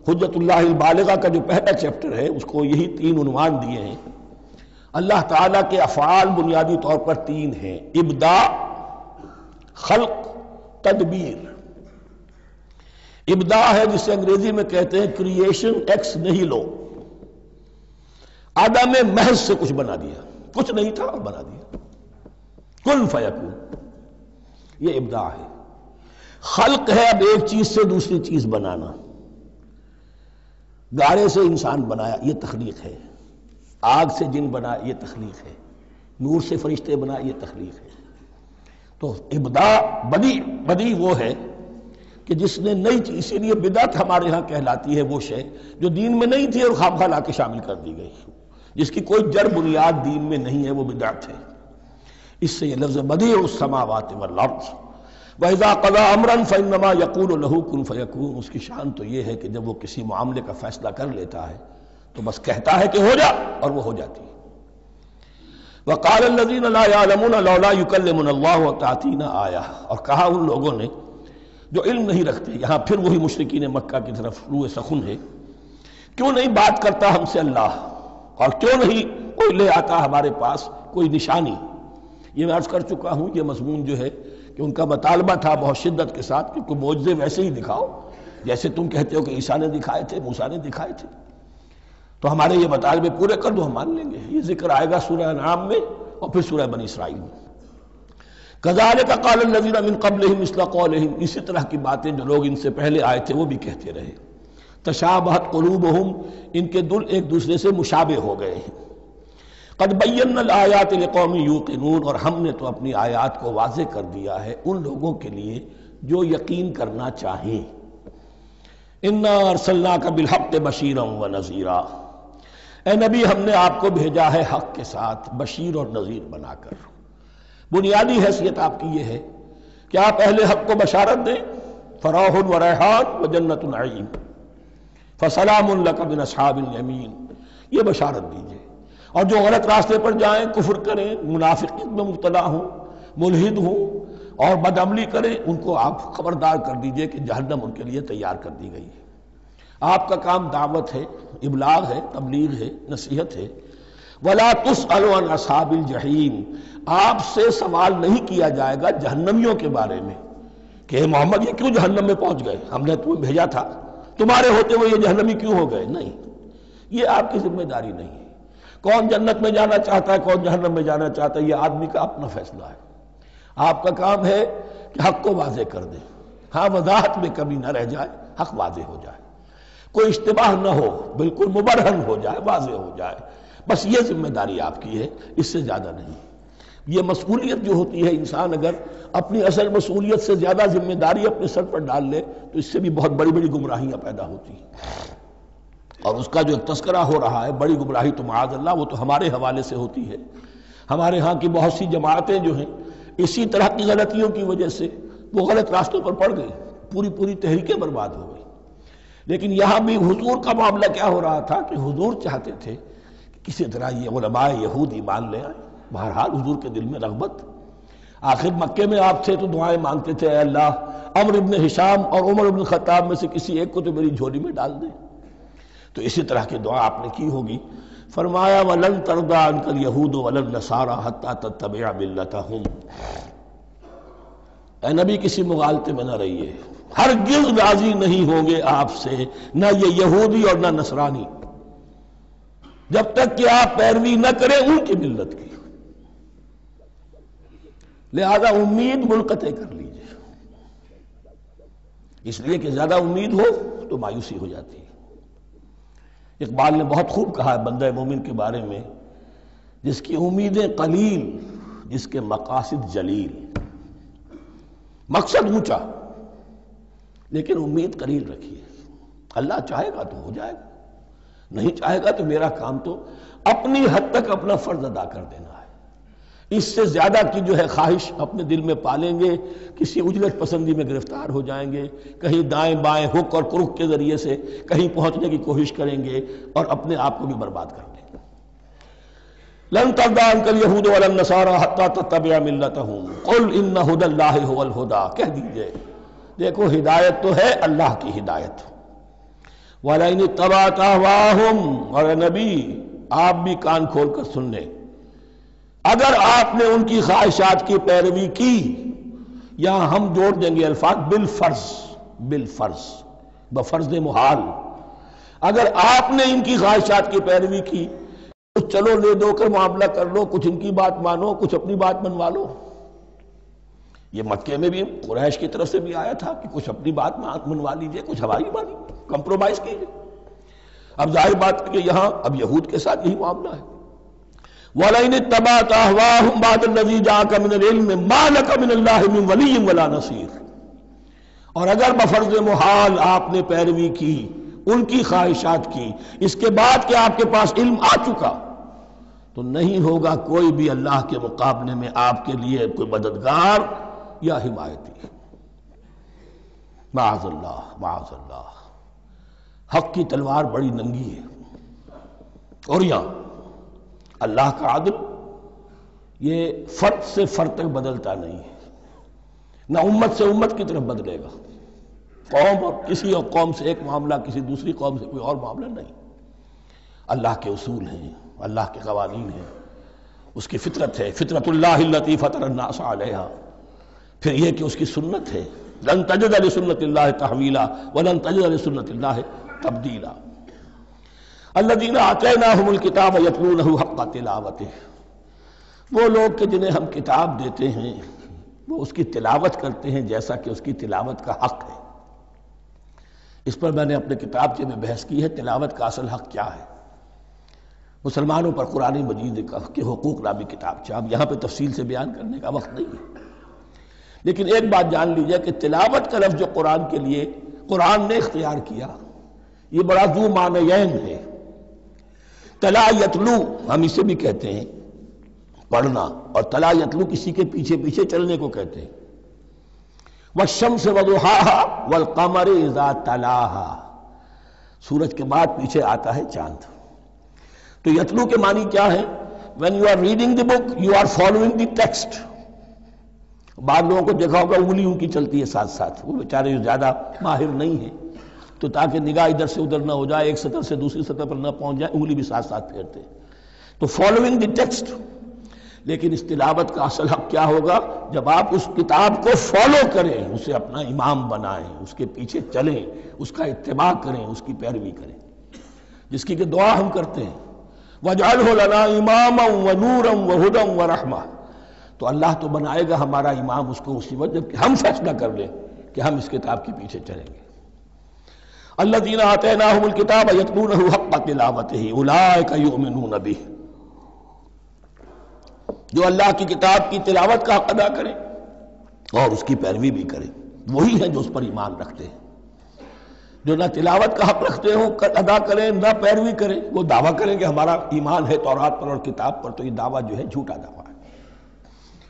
حجت اللہ البالغہ کا جو پہلا چیپٹر ہے اس کو یہی 3 عنوان دیے ہیں۔ اللہ تعالیٰ کے افعال بنیادی طور پر 3 ہیں، ابداع، خلق، تدبیر۔ ابداع ہے جسے انگریزی میں کہتے ہیں کریشن ایکس نہیلو، عدم محض سے کچھ بنا دیا، کچھ نہیں تھا اور بنا دیا، کن فیکون، یہ ابداع ہے۔ خلق ہے اب ایک چیز سے دوسری چیز بنانا، گارے سے انسان بنایا، یہ تخلیق ہے، آگ سے جن بنایا، یہ تخلیق ہے، نور سے فرشتے بنائے، یہ تخلیق ہے۔ تو ابداع، بدیع وہ ہے کہ جس نے نئی چیز، اسی لیے بدعت ہمارے ہاں کہلاتی ہے وہ شے جو دین میں نہیں تھی اور خواہ لا کے شامل کر دی گئی، جس کی کوئی جڑ بنیاد دین میں نہیں ہے، وہ بدعت ہے۔ اس سے یہ لفظ بدیع السماوات والارض، وَإِذَا قَضَىٰ أَمْرًا فَإِنَّمَا يَقُولُ لَهُ كُن فَيَكُونُ، اس کی شان تو یہ ہے کہ جب وہ کسی معاملے کا فیصلہ کر لیتا ہے تو بس کہتا ہے کہ ہو جا، اور وہ ہو جاتی ہے۔ وَقَالَ الَّذِينَ لَا يَعْلَمُونَ لَوْلَا يُكَلِّمُنَا اللَّهُ وَتَأْتِينَا آیَةٌ، اور کہا ان لوگوں نے جو علم نہیں رکھتے، یہاں پھر وہی مشرکین مکہ کی طرف روح سخن ہے، کیوں نہیں بات کرتا ہم سے اللہ، اور کیوں نہیں کوئی لے آتا ہمارے پاس کوئی نشانی۔ یہ میں عرض کر چکا ہوں، یہ مضمون جو ہے کہ ان کا مطالبہ تھا بہت شدت کے ساتھ کہ کوئی معجزے ویسے ہی دکھاؤ جیسے تم کہتے ہو کہ عیسیٰ نے دکھائے تھے، موسیٰ نے دکھائے تھے، تو ہمارے یہ مطالبے پورے کر دو، ہم مان لیں گے۔ یہ ذکر آئے گا سورہ انعام میں اور پھر سورہ بنی اسرائیل میں۔ کذالک قال الذین من قبلہم مثل قولہم، اسی طرح کی باتیں جو لوگ ان سے پہلے آئے تھے وہ بھی کہتے رہے۔ تشابہت قلوبہم، ان کے دل ایک دوسرے سے مشابہ ہو گئے ہیں۔ قد بینا الآیات لقوم یوقنون، اور ہم نے تو اپنی آیات کو واضح کر دیا ہے ان لوگوں کے لیے جو یقین کرنا چاہیں۔ انا ارسلناک بالحق بشیرا ونذیرا، اے نبی ہم نے آپ کو بھیجا ہے حق کے ساتھ بشیر اور نذیر بنا کر۔ بنیادی حیثیت آپ کی یہ ہے کہ آپ اہل حق کو بشارت دیں، فراح و ریحان و جنت نعیم، فسلام لک من اصحاب الیمین، یہ بشارت دیجئے۔ اور جو غلط راستے پر جائیں، کفر کریں، منافقت میں مبتلا ہوں، ملحد ہوں اور بدعملی کریں، ان کو آپ خبردار کر دیجئے کہ جہنم ان کے لیے تیار کر دی گئی ہے۔ آپ کا کام دعوت ہے، ابلاغ ہے، تبلیغ ہے، نصیحت ہے۔ وَلَا تُسْأَلُ عَنْ أَصْحَابِ الْجَحِيمِ، آپ سے سوال نہیں کیا جائے گا جہنمیوں کے بارے میں کہ اے محمد یہ کیوں جہنم میں پہنچ گئے، ہم نے تمہیں بھیجا تھا، تمہارے ہوتے ہوئے یہ جہنمی کیوں ہو گئے؟ نہیں، یہ آپ کی ذمہ داری نہیں ہے۔ کون جنت میں جانا چاہتا ہے، کون جہنم میں جانا چاہتا ہے، یہ آدمی کا اپنا فیصلہ ہے۔ آپ کا کام ہے کہ حق کو واضح کر دیں، ہاں وضاحت میں کمی نہ رہ جائے، حق واضح ہو جائے، کوئی اشتباہ نہ ہو، بالکل مبرہن ہو جائے، واضح ہو جائے، بس یہ ذمہ داری آپ کی ہے، اس سے زیادہ نہیں۔ یہ مسئولیت جو ہوتی ہے، انسان اگر اپنی اصل مسئولیت سے زیادہ ذمہ داری اپنے سر پر ڈال لے تو اس سے بھی بہت بڑی بڑی گمراہیاں پیدا ہوتی ہیں۔ اور اس کا جو تذکرہ ہو رہا ہے بڑی گمراہی، تو معاذ اللہ وہ تو ہمارے حوالے سے ہوتی ہے۔ ہمارے ہاں کی بہت سی جماعتیں جو ہیں اسی طرح کی غلطیوں کی وجہ سے وہ غلط راستوں پر پڑ گئی، پوری تحریکیں برباد ہو گئی۔ لیکن یہاں بھی حضور کا معاملہ کیا ہو رہا تھا کہ حضور چاہتے تھے کہ کسی طرح یہ علماء یہود ایمان لے آئیں۔ بہرحال حضور کے دل میں رغبت، آخر مکے میں آپ تھے تو دعائیں مانگتے تھے، اے اللہ عمرو ابن ہشام اور عمر ابن خطاب میں سے کسی ایک کو تو میری جھولی میں ڈال دے۔ تو اسی طرح کی دعا آپ نے کی ہوگی۔ فرمایا وَلَن تَرْضَىٰ عَنْكَ الْيَهُودُ وَلَا النَّصَارَىٰ حَتَّىٰ تَتَّبِعَ مِلَّتَهُمْ۔ اے نبی کسی مغالطے میں نہ رہیے، ہرگز راضی نہیں ہوں گے آپ سے نہ یہ یہودی اور نہ نصرانی، جب تک کہ آپ پیروی نہ کریں ان کی ملت کی۔ لہذا امید منقطع کر لیجیے، اس لیے کہ زیادہ امید ہو تو مایوسی ہو جاتی ہے۔ اقبال نے بہت خوب کہا ہے بندہ مومن کے بارے میں، جس کی امیدیں قلیل، جس کے مقاصد جلیل۔ مقصد اونچا لیکن امید قلیل رکھیے، اللہ چاہے گا تو ہو جائے گا، نہیں چاہے گا تو میرا کام تو اپنی حد تک اپنا فرض ادا کر دینا ہے۔ اس سے زیادہ کی جو ہے خواہش اپنے دل میں پالیں گے، کسی اجلت پسندی میں گرفتار ہو جائیں گے، کہیں دائیں بائیں ہک اور کرک کے ذریعے سے کہیں پہنچنے کی کوشش کریں گے اور اپنے آپ کو بھی برباد کر دیں گے۔ لن ترضى عنك اليهود ولا النصارى حتى تتبع ملتهم قل ان هدى الله هو الهدى، کہہ دیجئے دیکھو ہدایت تو ہے اللہ کی ہدایت۔ وَلَئِنِ اتَّبَعْتَ أَهْوَاءَهُمْ، اور نبی آپ بھی کان کھول کر سن لیں، اگر آپ نے ان کی خواہشات کی پیروی کی، یہاں ہم جوڑ دیں گے الفاظ بالفرض بفرض محال، اگر آپ نے ان کی خواہشات کی پیروی کی تو چلو لے دو کر معاملہ کر لو، کچھ ان کی بات مانو کچھ اپنی بات منوا لو۔ یہ مکے میں بھی قریش کی طرف سے بھی آیا تھا کہ کچھ اپنی بات منوا لیجئے، کچھ ہماری مانی، کمپرومائز کیجئے۔ اب ظاہر بات کہ یہاں اب یہود کے ساتھ یہی معاملہ ہے۔ وَلَئِنِ اتَّبَعْتَ أَهْوَاءَهُمْ بَعْدَ الَّذِي جَاءَكَ مِنَ الْعِلْمِ مَا لَكَ مِنَ اللَّهِ مِنْ وَلِيٍّ وَلَا نَصِيرٍ، اور اگر بفرض محال آپ نے پیروی کی ان کی خواہشات کی، اس کے بعد کہ آپ کے پاس علم آ چکا، تو نہیں ہوگا کوئی بھی اللہ کے مقابلے میں آپ کے لیے کوئی مددگار یا حمایتی۔ معاذ اللہ، حق کی تلوار بڑی ننگی ہے، اور یہاں اللہ کا عدل یہ فرد سے فرد تک بدلتا نہیں ہے، نہ امت سے امت کی طرف بدلے گا، قوم اور کسی اور قوم سے ایک معاملہ کسی دوسری قوم سے کوئی اور معاملہ نہیں۔ اللہ کے اصول ہیں، اللہ کے قوانین ہیں، اس کی فطرت ہے، فطرت اللہ التی فطر الناس علیہا، پھر یہ کہ اس کی سنت ہے، لن تجد لسنت اللہ تحویلا ولن تجد لسنت اللہ تبدیلا۔ الذین آتیناہم الکتاب یتلونہ حق تلاوتہ، وہ لوگ کہ جنہیں ہم کتاب دیتے ہیں وہ اس کی تلاوت کرتے ہیں جیسا کہ اس کی تلاوت کا حق ہے۔ اس پر میں نے اپنے کتابچے میں بحث کی ہے، تلاوت کا اصل حق کیا ہے۔ مسلمانوں پر قرآن مجید کے حقوق نامی کتابچہ، اب یہاں پہ تفصیل سے بیان کرنے کا وقت نہیں ہے، لیکن ایک بات جان لیجئے کہ تلاوت کا لفظ جو قرآن کے لیے قرآن نے اختیار کیا یہ بڑا ذو معنیین ہے۔ تلا یتلو ہم اسے بھی کہتے ہیں پڑھنا، اور تلا یتلو کسی کے پیچھے پیچھے چلنے کو کہتے ہیں۔ والشمس وضحاها والقمر اذا تلاها، سورج کے بعد پیچھے آتا ہے چاند۔ تو یتلو کے معنی کیا ہے؟ when you are reading the book you are following the text۔ بعض لوگوں کو دیکھا ہوگا انگلی ان کی چلتی ہے ساتھ ساتھ، وہ بیچارے زیادہ ماہر نہیں ہیں تو تاکہ نگاہ ادھر سے ادھر نہ ہو جائے، ایک سطر سے دوسری سطر پر نہ پہنچ جائے، انگلی بھی ساتھ ساتھ پھیرتے ہیں، تو فالوئنگ دی ٹیکسٹ۔ لیکن اس تلاوت کا اصل حق کیا ہوگا؟ جب آپ اس کتاب کو فالو کریں، اسے اپنا امام بنائیں، اس کے پیچھے چلیں، اس کا اتباع کریں، اس کی پیروی کریں، جس کی کہ دعا ہم کرتے ہیں وَاجْعَلْهُ لَنَا إِمَامًا وَنُورًا وَهُدًى وَرَحْمَةً، تو اللہ تو بنائے گا ہمارا امام اس کو اسی وقت جب کہ ہم فیصلہ کر لیں کہ ہم اس کتاب کے پیچھے چلیں گے۔ الَّذِينَ آتَيْنَاهُمُ الْكِتَابَ يَتْلُونَهُ حَقَّ تِلَاوَتِهِ أُولَٰئِكَ يُؤْمِنُونَ بِهِ، جو اللہ کی کتاب کی تلاوت کا حق ادا کرے اور اس کی پیروی بھی کرے، وہی ہیں جو اس پر ایمان رکھتے ہیں۔ جو نہ تلاوت کا حق رکھتے ہوں ادا کریں، نہ پیروی کریں، وہ دعویٰ کریں کہ ہمارا ایمان ہے تورات پر اور کتاب پر، تو یہ دعویٰ جو ہے جھوٹا دعویٰ ہے۔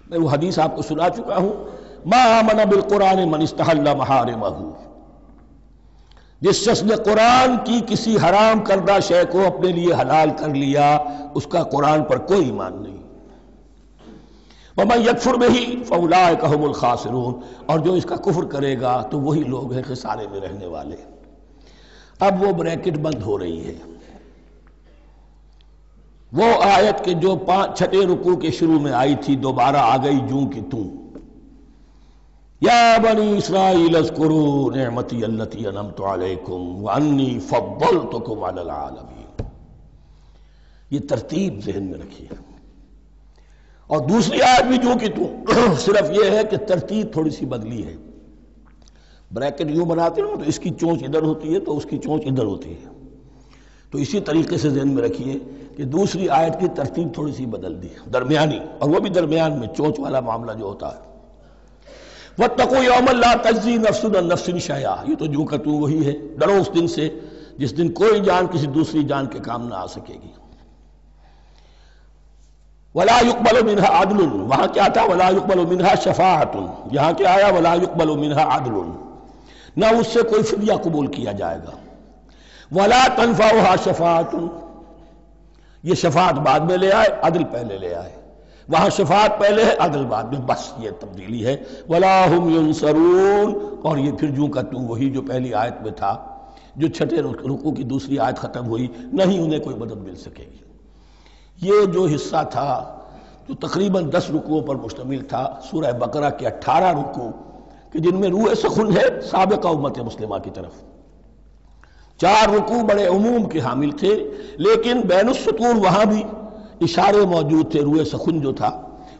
میں وہ حدیث آپ کو سنا چکا ہوں، ما آمن بالقرآن من استحل محارمہ، جس شخص نے قرآن کی کسی حرام کردہ شے کو اپنے لیے حلال کر لیا، اس کا قرآن پر کوئی ایمان نہیں۔ وَمَن يَكْفُرْ بِهِ فَأُولَٰئِكَ هُمُ الْخَاسِرُونَ، اور جو اس کا کفر کرے گا تو وہی لوگ ہیں خسارے میں رہنے والے۔ اب وہ بریکٹ بند ہو رہی ہے، وہ آیت کے جو چھٹے رکوع کے شروع میں آئی تھی دوبارہ آ گئی جوں کی توں، یا بنی اسرائیل اذکروا نعمتی التی انعمت علیکم وانی فضلتکم علی العالمین۔ یہ ترتیب ذہن میں رکھیے۔ اور دوسری آیت بھی جو کہ تم، صرف یہ ہے کہ ترتیب تھوڑی سی بدلی ہے۔ بریکٹ یوں بناتے ہو تو اس کی چونچ ادھر ہوتی ہے تو اس کی چونچ ادھر ہوتی ہے، تو اسی طریقے سے ذہن میں رکھیے کہ دوسری آیت کی ترتیب تھوڑی سی بدل دی، درمیانی، اور وہ بھی درمیان میں چونچ والا معاملہ جو ہوتا ہے۔ وَاتَّقُوا يَوْمًا لَا تَجْزِي نَفْسٌ عَن نَفْسٍ شَيْئًا، یہ تو جو کہ تو وہی ہے، ڈرو اس دن سے جس دن کوئی جان کسی دوسری جان کے کام نہ آ سکے گی۔ وَلَا يُقْبَلُ مِنْهَا عَدْلٌ، وہاں کیا تھا وَلَا يُقْبَلُ مِنْهَا شَفَاعَةٌ، یہاں کیا آیا وَلَا يُقْبَلُ مِنْهَا عَدْلٌ، نہ اس سے کوئی فدیہ قبول کیا جائے گا۔ وَلَا تَنْفَعُهَا شَفَاعَةٌ، یہ شفاعت بعد میں لے آئے، عدل پہلے لے آئے، وہاں شفاعت پہلے ہے عدل بعد میں، بس یہ تبدیلی ہے۔ وَلَا هُمْ يُنصَرُونَ، اور یہ پھر جو کا تو وہی جو پہلی آیت میں تھا، جو چھٹے رکوع کی دوسری آیت ختم ہوئی، نہیں انہیں کوئی مدد مل سکے گی۔ یہ جو حصہ تھا جو تقریباً 10 رکوعوں پر مشتمل تھا، سورہ بقرہ کے 18 رکوع کہ جن میں روح سخن ہے سابقہ امت مسلمہ کی طرف، 4 رکوع بڑے عموم کے حامل تھے، لیکن بین السطور وہاں بھی اشارے موجود تھے، روح سخن جو تھا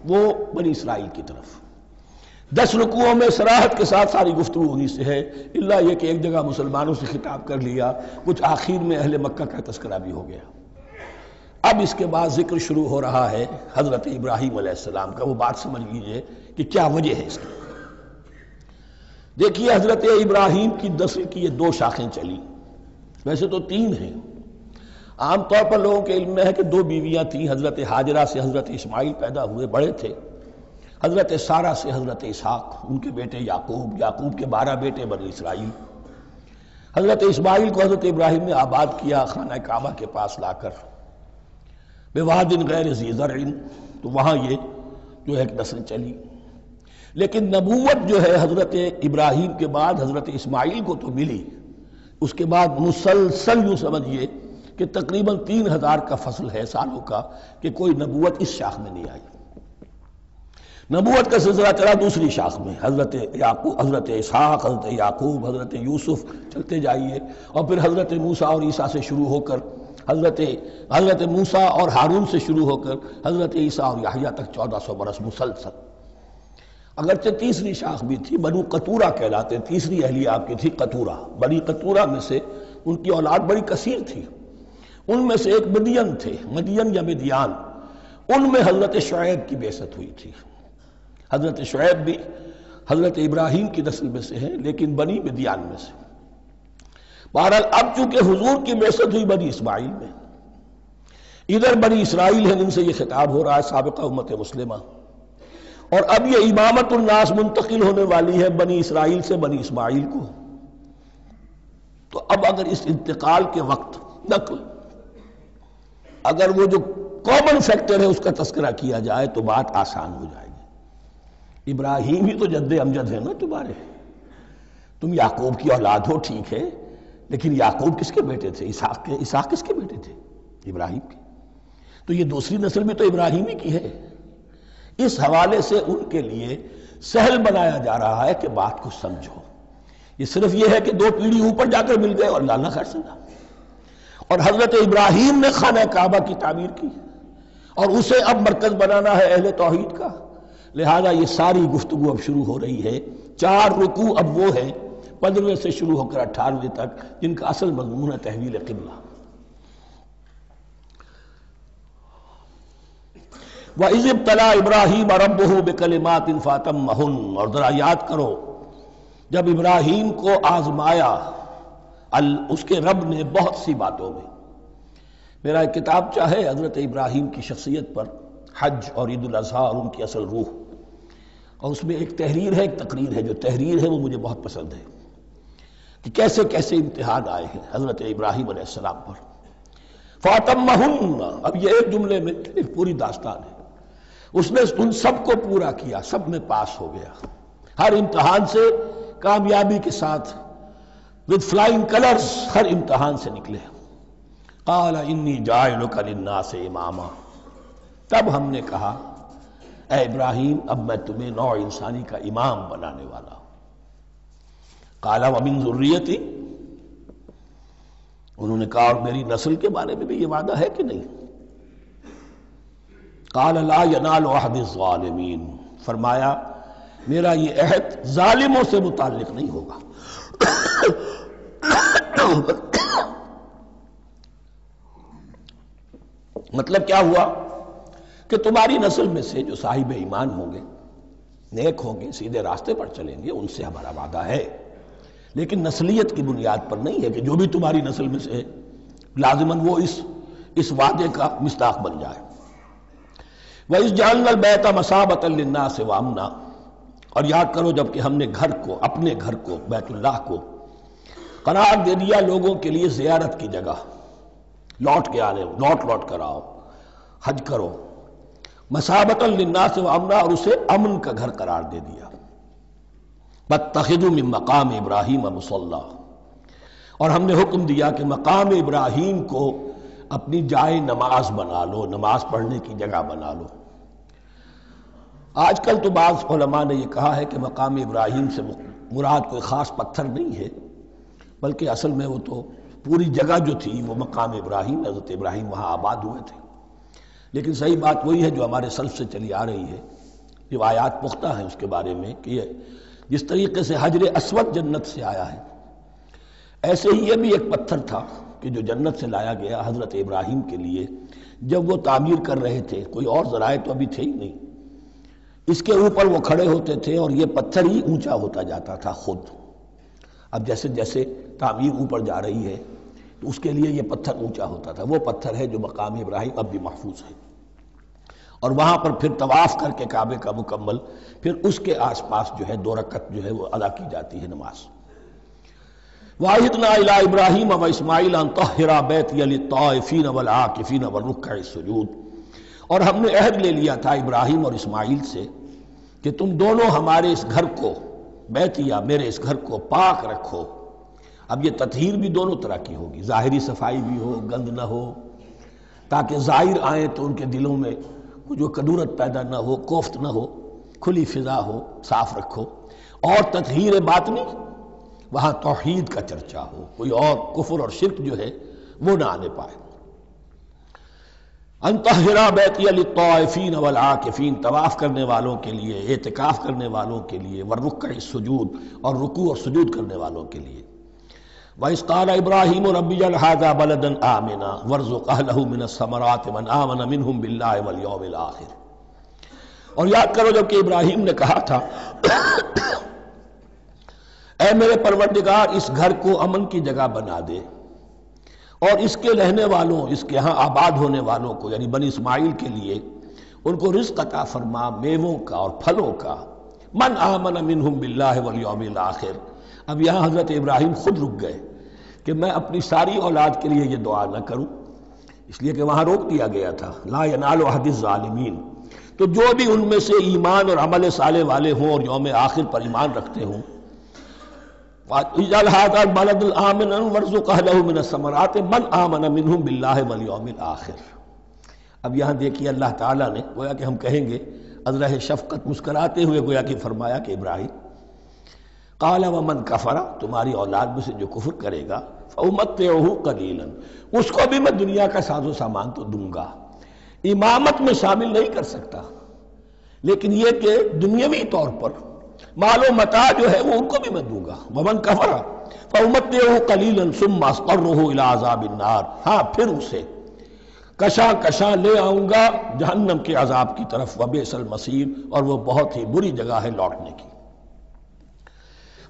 وہ بنی اسرائیل کی طرف۔ 10 رکوعوں میں صراحت کے ساتھ ساری گفتگو انہی سے ہے، الا یہ کہ ایک جگہ مسلمانوں سے خطاب کر لیا، کچھ آخر میں اہل مکہ کا تذکرہ بھی ہو گیا۔ اب اس کے بعد ذکر شروع ہو رہا ہے حضرت ابراہیم علیہ السلام کا۔ وہ بات سمجھ لیجئے کہ کیا وجہ ہے اس کی۔ دیکھیے حضرت ابراہیم کی نسل کی یہ 2 شاخیں چلی، ویسے تو 3 ہیں، عام طور پر لوگوں کے علم میں ہے کہ 2 بیویاں تھیں، حضرت ہاجرہ سے حضرت اسماعیل پیدا ہوئے، بڑے تھے، حضرت سارہ سے حضرت اسحاق، ان کے بیٹے یعقوب، یعقوب کے 12 بیٹے بنی اسرائیل۔ حضرت اسماعیل کو حضرت ابراہیم نے آباد کیا خانہ کعبہ کے پاس لا کر، بواد غیر ذی زرع، تو وہاں یہ جو ایک نسل چلی۔ لیکن نبوت جو ہے حضرت ابراہیم کے بعد حضرت اسماعیل کو تو ملی، اس کے بعد مسلسل یوں سمجھیے کہ تقریباً 3000 کا فصل ہے سالوں کا کہ کوئی نبوت اس شاخ میں نہیں آئی۔ نبوت کا سلسلہ چلا دوسری شاخ میں، حضرت یعقوب، حضرت اسحاق، حضرت یعقوب، حضرت یوسف، چلتے جائیے، اور پھر حضرت موسیٰ اور عیسیٰ سے شروع ہو کر حضرت موسیٰ اور ہارون سے شروع ہو کر حضرت عیسیٰ اور یحییٰ تک 1400 برس مسلسل۔ اگرچہ تیسری شاخ بھی تھی، بنو قطورہ کہلاتے، تیسری اہلیہ آپ کی تھی قطورہ، بنی قطورہ میں سے ان کی اولاد بڑی کثیر تھی، ان میں سے ایک مدین تھے، مدین یا مدیان، ان میں حضرت شعیب کی بعثت ہوئی تھی۔ حضرت شعیب بھی حضرت ابراہیم کی نسل میں سے ہیں، لیکن بنی مدیان میں سے۔ بہرحال اب چونکہ حضور کی بعثت ہوئی بنی اسماعیل میں، ادھر بنی اسرائیل ہیں، ان سے یہ خطاب ہو رہا ہے سابقہ امت مسلمہ، اور اب یہ امامت الناس منتقل ہونے والی ہے بنی اسرائیل سے بنی اسماعیل کو۔ تو اب اگر اس انتقال کے وقت نقل، اگر وہ جو کامن فیکٹر ہے اس کا تذکرہ کیا جائے تو بات آسان ہو جائے گی۔ ابراہیم ہی تو جد امجد ہے نا تمہارے، تم یعقوب کی اولاد ہو ٹھیک ہے، لیکن یعقوب کس کے بیٹے تھے؟ اسحاق کے۔ اسحاق کس کے بیٹے تھے؟ ابراہیم کے۔ تو یہ دوسری نسل بھی تو ابراہیم ہی کی ہے۔ اس حوالے سے ان کے لیے سہل بنایا جا رہا ہے کہ بات کو سمجھو، یہ صرف یہ ہے کہ 2 پیڑھی اوپر جا کر مل گئے اور لانا خیر سنا، اور حضرت ابراہیم نے خانہ کعبہ کی تعمیر کی اور اسے اب مرکز بنانا ہے اہل توحید کا، لہذا یہ ساری گفتگو اب شروع ہو رہی ہے۔ 4 رکوع اب وہ ہیں 15ویں سے شروع ہو کر 18ویں تک، جن کا اصل مضمون ہے تحویل قبلہ۔ وَإِذِ ابْتَلَىٰ إِبْرَاهِيمَ رَبُّهُ بِكَلِمَاتٍ فَأَتَمَّهُنَّ، اور ذرا یاد کرو جب ابراہیم کو آزمایا اس کے رب نے بہت سی باتوں میں. میرا ایک کتابچہ ہے حضرت ابراہیم کی شخصیت پر، حج اور عید الاضحیٰ اور ان کی اصل روح، اور اس میں ایک تحریر ہے ایک تقریر ہے. جو تحریر ہے وہ مجھے بہت پسند ہے کہ کیسے کیسے امتحان آئے ہیں حضرت ابراہیم علیہ السلام پر. فَأَتَمَّهُنَّ، اب یہ ایک جملے میں ایک پوری داستان ہے. اس نے ان سب کو پورا کیا، سب میں پاس ہو گیا، ہر امتحان سے کامیابی کے ساتھ with flying colors ہر امتحان سے نکلے. قال انی جاعلک للناس اماما، تب ہم نے کہا اے ابراہیم اب میں تمہیں نوع انسانی کا امام بنانے والا ہوں. قال ومن ذریتی، انہوں نے کہا اور میری نسل کے بارے میں بھی یہ وعدہ ہے کہ نہیں؟ قال لا ینال عہد الظالمین، فرمایا میرا یہ عہد ظالموں سے متعلق نہیں ہوگا. مطلب کیا ہوا کہ تمہاری نسل میں سے جو صاحب ایمان ہوں گے، نیک ہوں گے، سیدھے راستے پر چلیں گے، ان سے ہمارا وعدہ ہے، لیکن نسلیت کی بنیاد پر نہیں ہے کہ جو بھی تمہاری نسل میں سے ہے لازماً وہ اس وعدے کا مصداق بن جائے. وَإِذْ جَعَلْنَا الْبَيْتَ مَثَابَةً لِلنَّاسِ وَأَمْنًا، اور یاد کرو جب کہ ہم نے گھر کو، اپنے گھر کو، بیت اللہ کو قرار دے دیا لوگوں کے لیے زیارت کی جگہ، لوٹ کے آنے، لوٹ کر آؤ، حج کرو. مَثَابَةً لِلنَّاسِ وَأَمْنًا، اور اسے امن کا گھر قرار دے دیا. وَاتَّخِذُوا مِن مَّقَامِ إِبْرَاهِيمَ مُصَلًّى، اور ہم نے حکم دیا کہ مقام ابراہیم کو اپنی جائے نماز بنا لو، نماز پڑھنے کی جگہ بنا لو. آج کل تو بعض علماء نے یہ کہا ہے کہ مقام ابراہیم سے مراد کوئی خاص پتھر نہیں ہے، بلکہ اصل میں وہ تو پوری جگہ جو تھی وہ مقام ابراہیم، حضرت ابراہیم وہاں آباد ہوئے تھے. لیکن صحیح بات وہی ہے جو ہمارے سلف سے چلی آ رہی ہے، روایات پختہ ہیں اس کے بارے میں کہ یہ جس طریقے سے حجر اسود جنت سے آیا ہے، ایسے ہی یہ بھی ایک پتھر تھا کہ جو جنت سے لایا گیا حضرت ابراہیم کے لیے جب وہ تعمیر کر رہے تھے. کوئی اور ذرائع تو ابھی تھے ہی نہیں، اس کے اوپر وہ کھڑے ہوتے تھے اور یہ پتھر ہی اونچا ہوتا جاتا تھا خود. اب جیسے جیسے تعمیر اوپر جا رہی ہے تو اس کے لیے یہ پتھر اونچا ہوتا تھا. وہ پتھر ہے جو مقام ابراہیم اب بھی محفوظ ہے، اور وہاں پر پھر طواف کر کے کعبے کا مکمل، پھر اس کے آس پاس جو ہے 2 رکعت جو ہے وہ ادا کی جاتی ہے نماز. وَعَهِدْنَا إِلَىٰ إِبْرَاهِيمَ وَإِسْمَاعِيلَ أَن طَهِّرَا بَيْتِيَ لِلطَّائِفِينَ وَالْعَاكِفِينَ وَالرُّكَّعِ السُّجُودِ، اور ہم نے عہد لے لیا تھا ابراہیم اور اسماعیل سے کہ تم دونوں ہمارے اس گھر کو، بیتیا میرے اس گھر کو پاک رکھو. اب یہ تطہیر بھی دونوں طرح کی ہوگی، ظاہری صفائی بھی ہو، گند نہ ہو، تاکہ زائر آئیں تو ان کے دلوں میں جو کدورت پیدا نہ ہو، کوفت نہ ہو، کھلی فضا ہو، صاف رکھو. اور تطہیر باطنی، وہاں توحید کا چرچا ہو، کوئی اور کفر اور شرک جو ہے وہ نہ آنے پائے. ان طہرا بیتی للطائفین والعاکفین، طواف کرنے والوں کے لیے، اعتکاف کرنے والوں کے لیے، والرکع السجود، اور رکوع اور سجود کرنے والوں کے لیے. وَإِذْ قَالَ إِبْرَاهِيمُ رَبِّ اجْعَلْ هَٰذَا بَلَدًا آمِنًا وَارْزُقْ أَهْلَهُ مِنَ الثَّمَرَاتِ مَنْ آمَنَ مِنْهُمْ بِاللَّهِ وَالْيَوْمِ الْآخِرِ. اور یاد کرو جب کہ ابراہیم نے کہا تھا اے میرے پروردگار اس گھر کو امن کی جگہ بنا دے، اور اس کے رہنے والوں، اس کے ہاں آباد ہونے والوں کو یعنی بنی اسماعیل کے لیے ان کو رزق عطا فرما، میووں کا اور پھلوں کا. من آمن منہم باللہ والیوم الآخر. اب یہاں حضرت ابراہیم خود رک گئے کہ میں اپنی ساری اولاد کے لیے یہ دعا نہ کروں، اس لیے کہ وہاں روک دیا گیا تھا لا ینال عہد الظالمین. تو جو بھی ان میں سے ایمان اور عمل صالح والے ہوں اور یوم آخر پر ایمان رکھتے ہوں، اجعل هذا البلد آمنا وارزق اهله من الثمرات من آمن منهم بالله واليوم الآخر. اب یہاں دیکھیے اللہ تعالیٰ نے گویا کہ ہم کہیں گے ازرہ شفقت مسکراتے ہوئے گویا کہ فرمایا کہ ابراہیم قال ومن کفر، تمہاری اولاد میں سے جو کفر کرے گا فأمتعه قلیلا، اس کو بھی میں دنیا کا ساز و سامان تو دوں گا، امامت میں شامل نہیں کر سکتا، لیکن یہ کہ دنیاوی طور پر مال و متاع جو ہے وہ ان کو بھی میں دوں گا. ومن کفر فأمتعه قلیلا ثم اضطره الى عذاب النار، ہاں پھر اسے کشاں کشاں لے آؤں گا جہنم کے عذاب کی طرف، وبئس المصیر، اور وہ بہت ہی بری جگہ ہے لوٹنے کی۔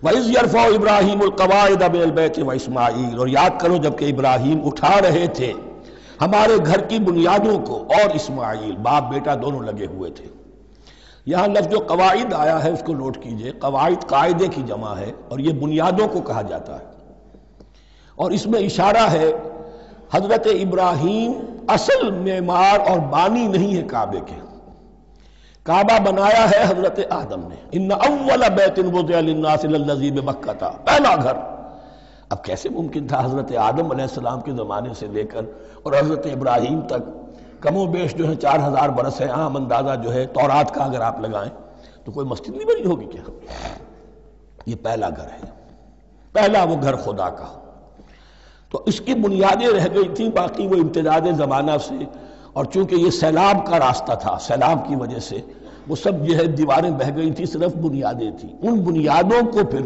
وَإِذْ يَرْفَعُ إِبْرَاهِيمُ الْقَوَاعِدَ مِنَ الْبَيْتِ وَإِسْمَاعِيلُ، اور یاد کرو جب کہ ابراہیم اٹھا رہے تھے ہمارے گھر کی بنیادوں کو، اور اسماعیل، باپ بیٹا دونوں لگے ہوئے تھے۔ یہاں لفظ جو قواعد آیا ہے اس کو نوٹ کیجئے، قواعد قاعدے کی جمع ہے اور یہ بنیادوں کو کہا جاتا ہے، اور اس میں اشارہ ہے حضرت ابراہیم اصل معمار اور بانی نہیں ہے کعبے کے، کعبہ بنایا ہے حضرت آدم نے۔ ان اول بیت وضع للناس للذی ببکہ، پہلا گھر۔ اب کیسے ممکن تھا حضرت آدم علیہ السلام کے زمانے سے لے کر اور حضرت ابراہیم تک کم و بیش جو ہے 4000 برس ہے، عام اندازہ جو ہے تورات کا اگر آپ لگائیں تو کوئی مسجد نہیں بنی ہوگی کیا؟ یہ پہلا گھر ہے، پہلا وہ گھر خدا کا۔ تو اس کی بنیادیں رہ گئی تھیں، باقی وہ امتداد زمانہ سے، اور چونکہ یہ سیلاب کا راستہ تھا، سیلاب کی وجہ سے وہ سب جو ہے دیواریں بہہ گئی تھیں، صرف بنیادیں تھیں۔ ان بنیادوں کو پھر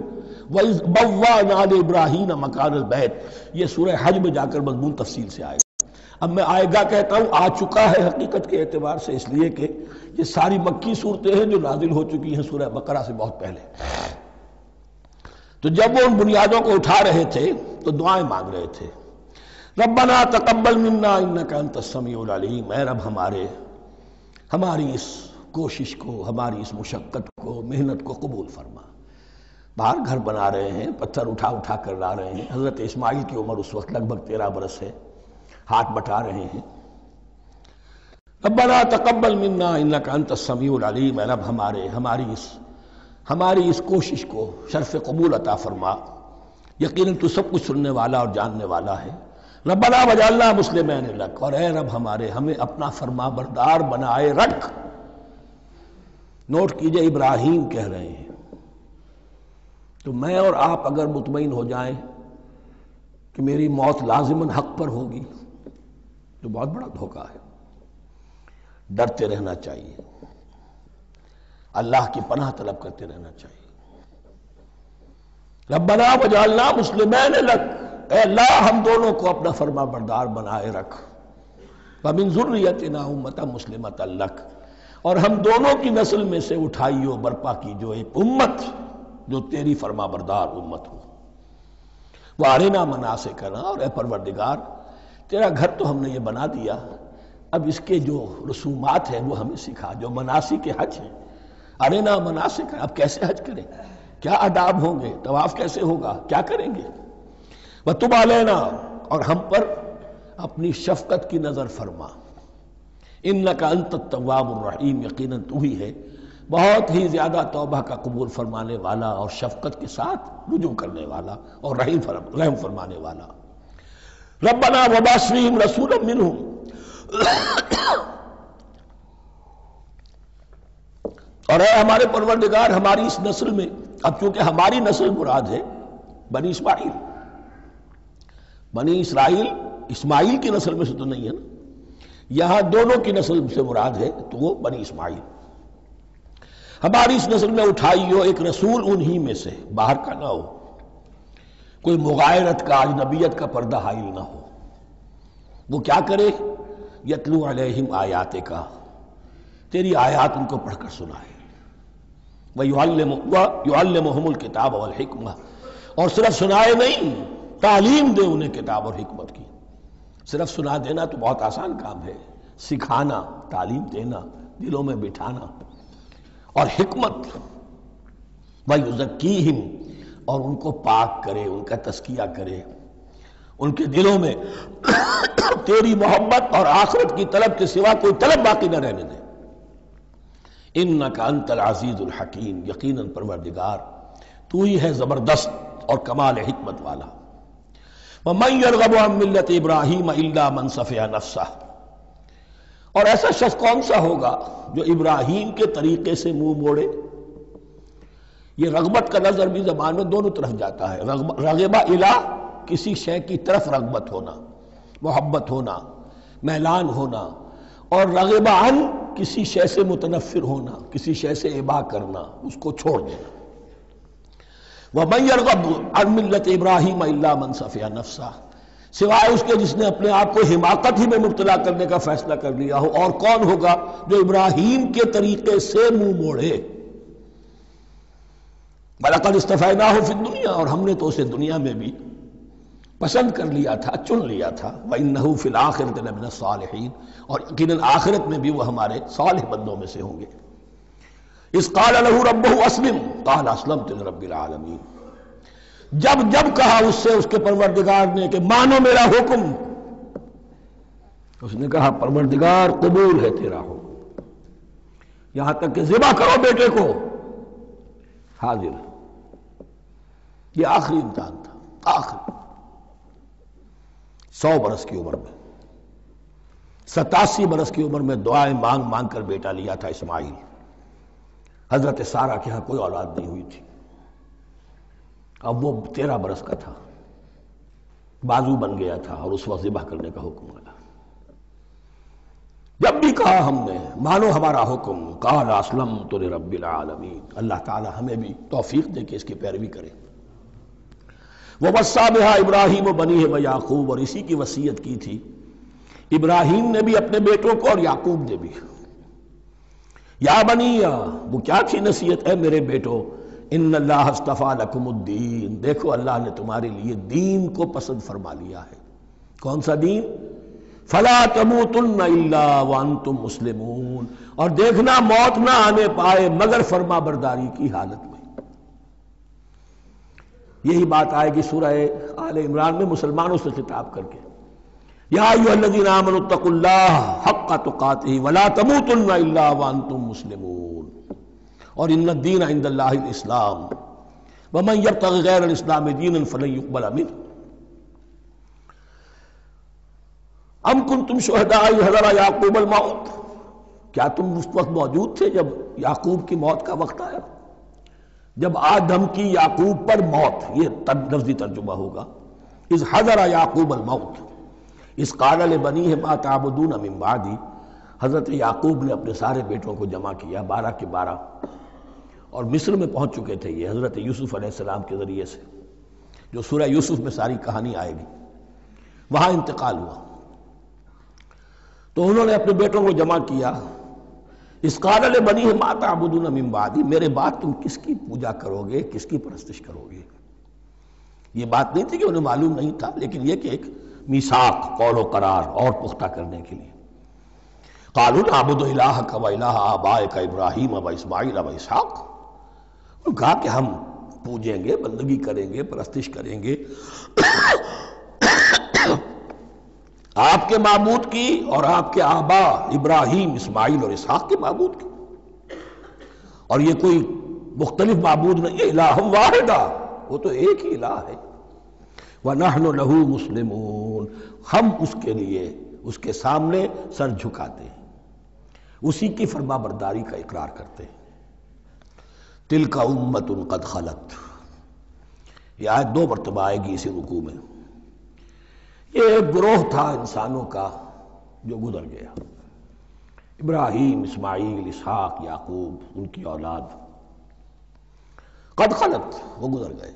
وَإِذْ بَوَّأْنَا لِإِبْرَاهِيمَ مَكَانَ الْبَيْتِ، یہ سورہ حج میں جا کر مضمون تفصیل سے آئے گا۔ اب میں آئے گا کہتا ہوں، آ چکا ہے حقیقت کے اعتبار سے، اس لیے کہ یہ ساری مکی صورتیں ہیں جو نازل ہو چکی ہیں سورہ بقرہ سے بہت پہلے۔ تو جب وہ ان بنیادوں کو اٹھا رہے تھے تو دعائیں مانگ رہے تھے، ربنا تقبل منا انک انت السمیع العلیم، اے رب ہماری اس کوشش کو، ہماری اس مشقت کو، محنت کو قبول فرما۔ باہر گھر بنا رہے ہیں، پتھر اٹھا اٹھا کر لا رہے ہیں، حضرت اسماعیل کی عمر اس وقت لگ بھگ 13 برس ہے، ہاتھ بٹا رہے ہیں۔ ربنا تقبل منا انک انت السمیع العلیم، اے رب ہماری اس کوشش کو شرف قبول عطا فرما، یقیناً تو سب کچھ سننے والا اور جاننے والا ہے۔ ربنا وجعلنا مسلمین لک، اور اے رب ہمیں اپنا فرما بردار بنائے رکھ۔ نوٹ کیجئے ابراہیم کہہ رہے ہیں، تو میں اور آپ اگر مطمئن ہو جائیں کہ میری موت لازماً حق پر ہوگی تو بہت بڑا دھوکہ ہے۔ ڈرتے رہنا چاہیے، اللہ کی پناہ طلب کرتے رہنا چاہیے۔ ربنا وجعلنا مسلمین لک، اے اللہ ہم دونوں کو اپنا فرما بردار بنائے رکھ، ومن ذریتنا امۃ مسلمۃ لک، اور ہم دونوں کی نسل میں سے اٹھائیو برپا کی جو ایک امت جو تیری فرما بردار امت ہو۔ وارنا مناسکنا، اور اے پروردگار تیرا گھر تو ہم نے یہ بنا دیا، اب اس کے جو رسومات ہیں وہ ہمیں سکھا، جو مناسک حج ہیں، ارنا مناسک، اب کیسے حج کریں، کیا آداب ہوں گے، طواف کیسے ہوگا، کیا کریں گے۔ وتب علینا، اور ہم پر اپنی شفقت کی نظر فرما، انک انت التواب الرحیم، یقیناً تو ہی ہے بہت ہی زیادہ توبہ کا قبول فرمانے والا اور شفقت کے ساتھ رجوع کرنے والا اور رحم فرمانے والا۔ ربنا وبعث فیہم رسولا منہم، اور اے ہمارے پروردگار ہماری اس نسل میں، اب چونکہ ہماری نسل مراد ہے بنی اسماعیل، بنی اسرائیل اسماعیل کی نسل میں سے تو نہیں ہے نا، یہاں دونوں کی نسل سے مراد ہے تو وہ بنی اسماعیل، ہماری اس نسل میں اٹھائی ہو ایک رسول انہی میں سے، باہر کا نہ ہو، کوئی مغایرت کا اجنبیت کا پردہ حائل نہ ہو، وہ کیا کرے، یتلو علیہم آیاتک، تیری آیات ان کو پڑھ کر سنائے، وَيُعَلِّمُهُمُ الْكِتَابَ وَالْحِکْمَةَ، اور صرف سنائے نہیں، تعلیم دے انہیں کتاب اور حکمت کی۔ صرف سنا دینا تو بہت آسان کام ہے، سکھانا، تعلیم دینا، دلوں میں بٹھانا، اور حکمت، وَيُزَكِّيهِمْ، اور ان کو پاک کرے، ان کا تزکیہ کرے، ان کے دلوں میں تیری محبت اور آخرت کی طلب کے سوا کوئی طلب باقی نہ رہنے دے۔ انک انت العزیز الحکیم، یقیناً پروردگار تو ہی ہے زبردست اور کمال حکمت والا۔ وَمَن يَرْغَبُ عَن مِّلَّةِ إِبْرَاهِيمَ إِلَّا مَن سَفِهَ نَفْسَهُ، اور ایسا شخص کون سا ہوگا جو ابراہیم کے طریقے سے منہ موڑے۔ یہ رغبت کا لفظ عربی زبان میں دونوں طرف جاتا ہے، رغبہ الہ، کسی شے کی طرف رغبت ہونا، محبت ہونا، میلان ہونا، اور رغبہ عن، کسی شے سے متنفر ہونا، کسی شے سے ابا کرنا، اس کو چھوڑ دینا۔ وَمَن يَرْغَبُ عَن مِّلَّةِ إِبْرَاهِيمَ إِلَّا مَن سَفِهَ نَفْسَهُ، سوائے اس کے جس نے اپنے آپ کو حماقت ہی میں مبتلا کرنے کا فیصلہ کر لیا ہو. اور کون ہوگا جو ابراہیم کے طریقے سے منہ موڑے؟ وَلَقَدِ اسْتَفَيْنَاهُ فِي الدُّنْيَا، اور ہم نے تو اسے دنیا میں بھی پسند کر لیا تھا، چن لیا تھا. وَإِنَّهُ فِي الْآخِرَةِ لَمِنَ الصَّالِحِينَ، اور یقیناً آخرت میں بھی وہ ہمارے صالح بندوں میں سے ہوں گے. اِذْ قَالَ لَهُ رَبُّهُ أَسْلِمْ قَالَ أَسْلَمْتُ لِرَبِّ الْعَالَمِينَ. جب جب کہا اس سے اس کے پروردگار نے کہ مانو میرا حکم، اس نے کہا پروردگار قبول ہے تیرا حکم، یہاں تک کہ ذبح کرو بیٹے کو، حاضر. یہ آخری امتحان تھا، آخری. 100 برس کی عمر میں، 87 برس کی عمر میں دعائیں مانگ مانگ کر بیٹا لیا تھا اسماعیل. حضرت سارہ کے ہاں کوئی اولاد نہیں ہوئی تھی. اب وہ 13 برس کا تھا، بازو بن گیا تھا، اور اس وقت ذبح کرنے کا حکم آیا. جب بھی کہا ہم نے مانو ہمارا حکم، قال اسلمت لرب العالمین. اللہ تعالی ہمیں بھی توفیق دے کہ اس کی پیروی کریں. ووصى بها ابراہیم وبنیہ ویعقوب، اور اسی کی وصیت کی تھی ابراہیم نے بھی اپنے بیٹوں کو اور یعقوب نے بھی. یا بنیہ، وہ کیا تھی نصیحت؟ اے میرے بیٹو، ان اللہ اصطفیٰ لکم الدین، دیکھو اللہ نے تمہارے لیے دین کو پسند فرما لیا ہے. کون سا دین؟ فلا تموتن الا وانتم مسلمون، اور دیکھنا موت نہ آنے پائے مگر فرما برداری کی حالت میں. یہی بات آئے گی سورہ آل عمران میں مسلمانوں سے خطاب کر کے، یا ایھا الذین آمنوا اتقوا اللہ حق تقاتہ ولا تموتن الا وانتم مسلمون، اور ان الدین عند اللہ الاسلام ومن یبتغ غیر الاسلام دینا فلن یقبل منہ. ام کنتم شہداء اذ حضر یعقوب الموت، کیا تم اس وقت موجود تھے جب یعقوب کی موت کا وقت آیا؟ جب آدم کی یعقوب پر موت، یہ لفظی ترجمہ ہوگا. اذ حضر یعقوب الموت اذ قال لبنیہ ما تعبدون من بعدی. حضرت یعقوب نے اپنے سارے بیٹوں کو جمع کیا، 12 کے 12، اور مصر میں پہنچ چکے تھے یہ حضرت یوسف علیہ السلام کے ذریعے سے، جو سورہ یوسف میں ساری کہانی آئے گی. وہاں انتقال ہوا تو انہوں نے اپنے بیٹوں کو جمع کیا. اذ قال لبنیہ ما تعبدون من بعدی، میرے بعد تم کس کی پوجا کرو گے، کس کی پرستش کرو گے؟ یہ بات نہیں تھی کہ انہیں معلوم نہیں تھا، لیکن یہ کہ ایک میثاق، قول و قرار اور پختہ کرنے کے لیے. قالوا نعبد الہک و الہ آبائک ابراہیم و اسماعیل و اسحاق، انہوں نے کہا کہ ہم پوجیں گے، بندگی کریں گے، پرستش کریں گے آپ کے معبود کی اور آپ کے آبا ابراہیم، اسماعیل اور اسحاق کے معبود کی. اور یہ کوئی مختلف معبود نہیں ہے، الہ واحدہ، وہ تو ایک ہی الہ ہے. وَنَحْنُ لَهُ مُسْلِمُونَ، ہم اس کے لیے اس کے سامنے سر جھکاتے ہیں، اسی کی فرما برداری کا اقرار کرتے ہیں. تِلْكَ أُمَّةٌ قَدْ خَلَتْ، یہ آیت 2 مرتبہ آئے گی اسی رکوع میں. یہ ایک گروہ تھا انسانوں کا جو گزر گیا، ابراہیم، اسماعیل، اسحاق، یعقوب، ان کی اولاد. قد خلت، وہ گزر گئے.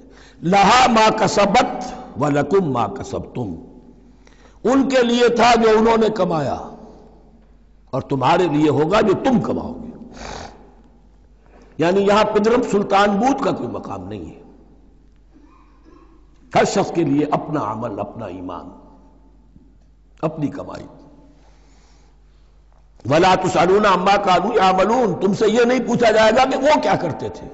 لہا ما کسبت ولکم ما کسبتم، ان کے لیے تھا جو انہوں نے کمایا، اور تمہارے لیے ہوگا جو تم کماؤ گے. یعنی یہاں پدرم سلطان بود کا کوئی مقام نہیں ہے. ہر شخص کے لیے اپنا عمل، اپنا ایمان، اپنی کمائی. وَلَا تُسْأَلُونَ عَمَّا كَانُوا يَعْمَلُونَ، تم سے یہ نہیں پوچھا جائے گا کہ وہ کیا کرتے تھے،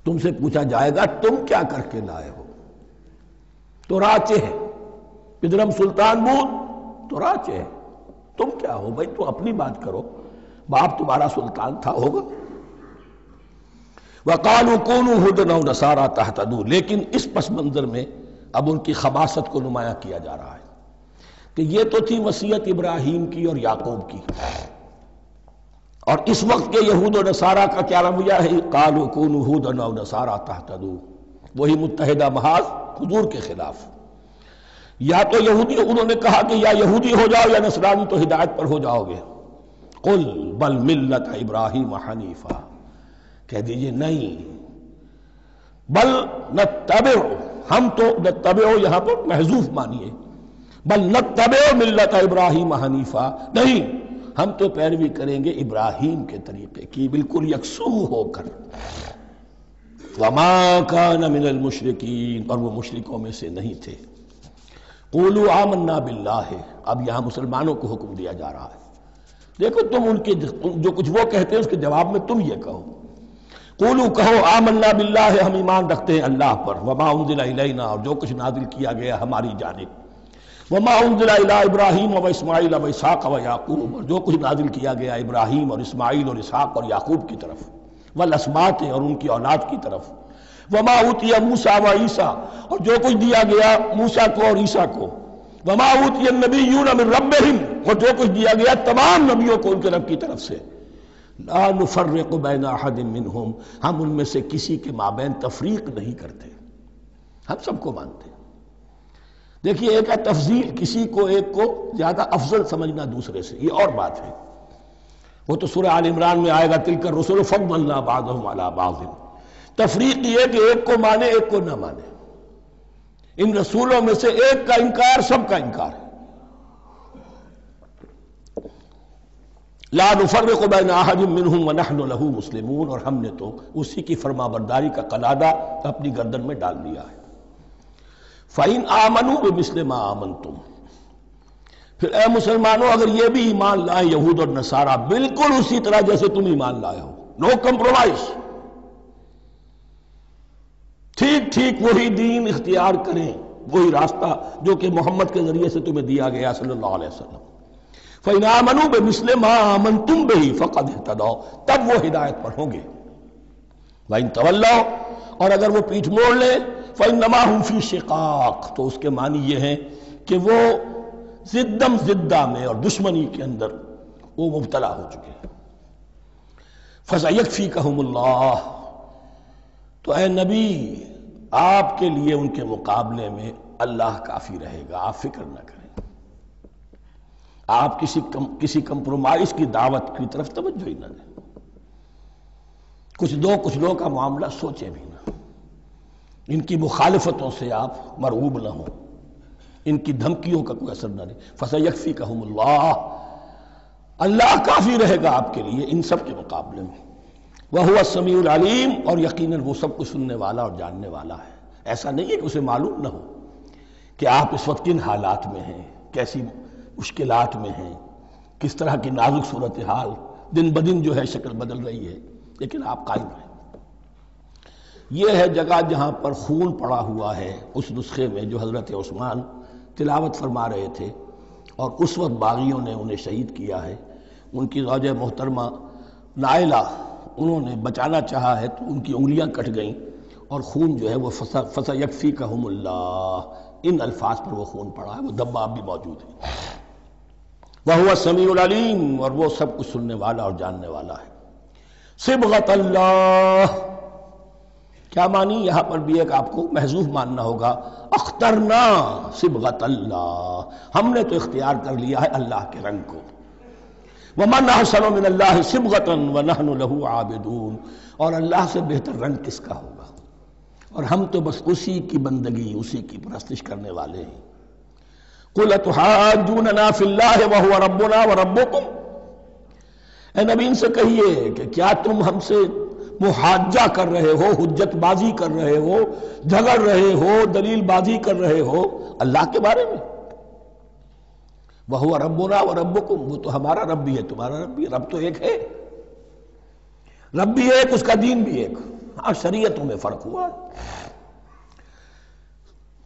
تم سے پوچھا جائے گا تم کیا کر کے لائے ہو. تو راچے ہے پدرم سلطان بود، تو راچے ہے. تم کیا ہو بھائی، تو اپنی بات کرو، باپ تمہارا سلطان تھا، ہوگا. وَقَالُوا كُونُوا هُودًا أَوْ نَصَارَىٰ تَهْتَدُوا، لیکن اس پس منظر میں اب ان کی خباثت کو نمایاں کیا جا رہا ہے کہ یہ تو تھی وصیت ابراہیم کی اور یعقوب کی، اور اس وقت کے یہود و نصارہ کا کیا رویہ ہے؟ قالوا كونوا هودا او نصارى تهتدوا، وہی متحدہ محاذ حضور کے خلاف. یا تو یہودی، انہوں نے کہا کہ یا یہودی ہو جاؤ یا نصرانی تو ہدایت پر ہو جاؤ گے. قل بل ملت ابراہیم حنیفا، کہہ دیجئے نہیں، بل نتبع، ہم تو نتبع یہاں پر محذوف مانیے، بل نتبع ملت ابراہیم حنیفا، نہیں ہم تو پیروی کریں گے ابراہیم کے طریقے کی بالکل یکسو ہو کر. وما کان من المشرکین، اور وہ مشرکوں میں سے نہیں تھے. قولوا آمنا باللہ، اب یہاں مسلمانوں کو حکم دیا جا رہا ہے. دیکھو تم ان کے جو کچھ وہ کہتے ہیں اس کے جواب میں تم یہ کہو، قولوا کہو آمنا باللہ، ہم ایمان رکھتے ہیں اللہ پر، وما انزل الینا، اور جو کچھ نازل کیا گیا ہماری جانب، وما انزل الی ابراہیم و اسماعیل و اسحاق و یعقوب، اور جو کچھ نازل کیا گیا ابراہیم اور اسماعیل اور اسحاق اور یعقوب کی طرف، والاسباط، اور ان کی اولاد کی طرف، وما اوتی موسیٰ و عیسیٰ، اور جو کچھ دیا گیا موسیٰ کو اور عیسیٰ کو، وما اوتی النبیون من ربہم، اور جو کچھ دیا گیا تمام نبیوں کو ان کے رب کی طرف سے، لا نفرق بین احد منہم، ہم ان میں سے کسی کے مابین تفریق نہیں کرتے، ہم سب کو مانتے ہیں. دیکھیے ایک ہے تفضیل، کسی کو ایک کو زیادہ افضل سمجھنا دوسرے سے، یہ اور بات ہے. وہ تو سورہ آل عمران میں آئے گا تلک الرسل فضلنا بعضهم علی بعض. تفریق یہ کہ ایک کو مانے ایک کو نہ مانے. ان رسولوں میں سے ایک کا انکار سب کا انکار ہے. لا نفرق بین احد منہم ونحن له مسلمون، اور ہم نے تو اسی کی فرما برداری کا قلادہ اپنی گردن میں ڈال دیا ہے. فَإِنْ آمَنُوا بِمِثْلِ مَا آمَنْتُمْ، پھر اے مسلمانوں اگر یہ بھی ایمان لائیں یہود اور نصارہ بالکل اسی طرح جیسے تم ایمان لائے ہو، نو کمپرومائز، ٹھیک ٹھیک وہی دین اختیار کریں، وہی راستہ جو کہ محمد کے ذریعے سے تمہیں دیا گیا صلی اللہ علیہ وسلم. فَإِنْ آمَنُوا بِمِثْلِ مَا آمَنْتُمْ بِهِ فَقَدْ اهْتَدَوْا، تب وہ ہدایت پر ہوں گے. وَإِنْ تَوَلَّوْا، اور اگر وہ پیٹھ موڑ لیں، فَإِنَّمَا هُمْ فِي شِقَاقٍ، تو اس کے معنی یہ ہے کہ وہ زدم زدہ میں اور دشمنی کے اندر وہ مبتلا ہو چکے ہیں. فَسَيَكْفِيكَهُمُ اللَّهُ، تو اے نبی آپ کے لیے ان کے مقابلے میں اللہ کافی رہے گا، آپ فکر نہ کریں. آپ کسی کمپرومائز کی دعوت کی طرف توجہ ہی نہ دیں. کچھ دو کا معاملہ سوچیں بھی نہ، ان کی مخالفتوں سے آپ مرعوب نہ ہوں، ان کی دھمکیوں کا کوئی اثر نہ دیں. فَسَيَكْفِيكَهُمُ اللَّهُ، اللہ کافی رہے گا آپ کے لیے ان سب کے مقابلے میں. وَهُوَ السَّمِيعُ الْعَلِيمُ، اور یقیناً وہ سب کچھ سننے والا اور جاننے والا ہے. ایسا نہیں ہے کہ اسے معلوم نہ ہو کہ آپ اس وقت کن حالات میں ہیں، کیسی مشکلات میں ہیں، کس طرح کی نازک صورتحال دن بدن جو ہے شکل بدل رہی ہے، لیکن آپ قائم رہیں. یہ ہے جگہ جہاں پر خون پڑا ہوا ہے، اس نسخے میں جو حضرت عثمان تلاوت فرما رہے تھے، اور اس وقت باغیوں نے انہیں شہید کیا ہے. ان کی زوجہ محترمہ نائلہ، انہوں نے بچانا چاہا ہے تو ان کی انگلیاں کٹ گئیں، اور خون جو ہے وہ فَسَيَكْفِيكَهُمُ اللَّهُ، ان الفاظ پر وہ خون پڑا ہے، وہ دھبا اب بھی موجود ہے. وَهُوَ السَّمِيعُ الْعَلِيمُ، اور وہ سب کچھ سننے والا اور جاننے والا ہے. صبغۃ اللہ، کیا معنی؟ یہاں پر بھی ایک آپ کو محذوف ماننا ہوگا. اخترنا صبغۃ اللہ، ہم نے تو اختیار کر لیا ہے اللہ کے رنگ کو. وَمَنْ أَحْسَنُ مِنَ اللَّهِ صِبْغَةً وَنَحْنُ لَهُ عَابِدُونَ، اور اللہ سے بہتر رنگ کس کا ہوگا، اور ہم تو بس اسی کی بندگی، اسی کی پرستش کرنے والے ہیں. قُلْ أَتُحَاجُّونَنَا فِي اللَّهِ وَهُوَ رَبُّنَا وَرَبُّكُمْ، اے نبی ان سے کہیے کہ کیا تم ہم سے محاجہ کر رہے ہو، حجت بازی کر رہے ہو، جھگڑ رہے ہو، دلیل بازی کر رہے ہو اللہ کے بارے میں؟ وَهُوَ رَبُّنَا وَرَبُّكُمْ، وہ تو ہمارا رب بھی ہے تمہارا رب بھی ہے. رب تو ایک ہے، رب بھی ایک، اس کا دین بھی ایک، ہاں شریعتوں میں فرق ہوا.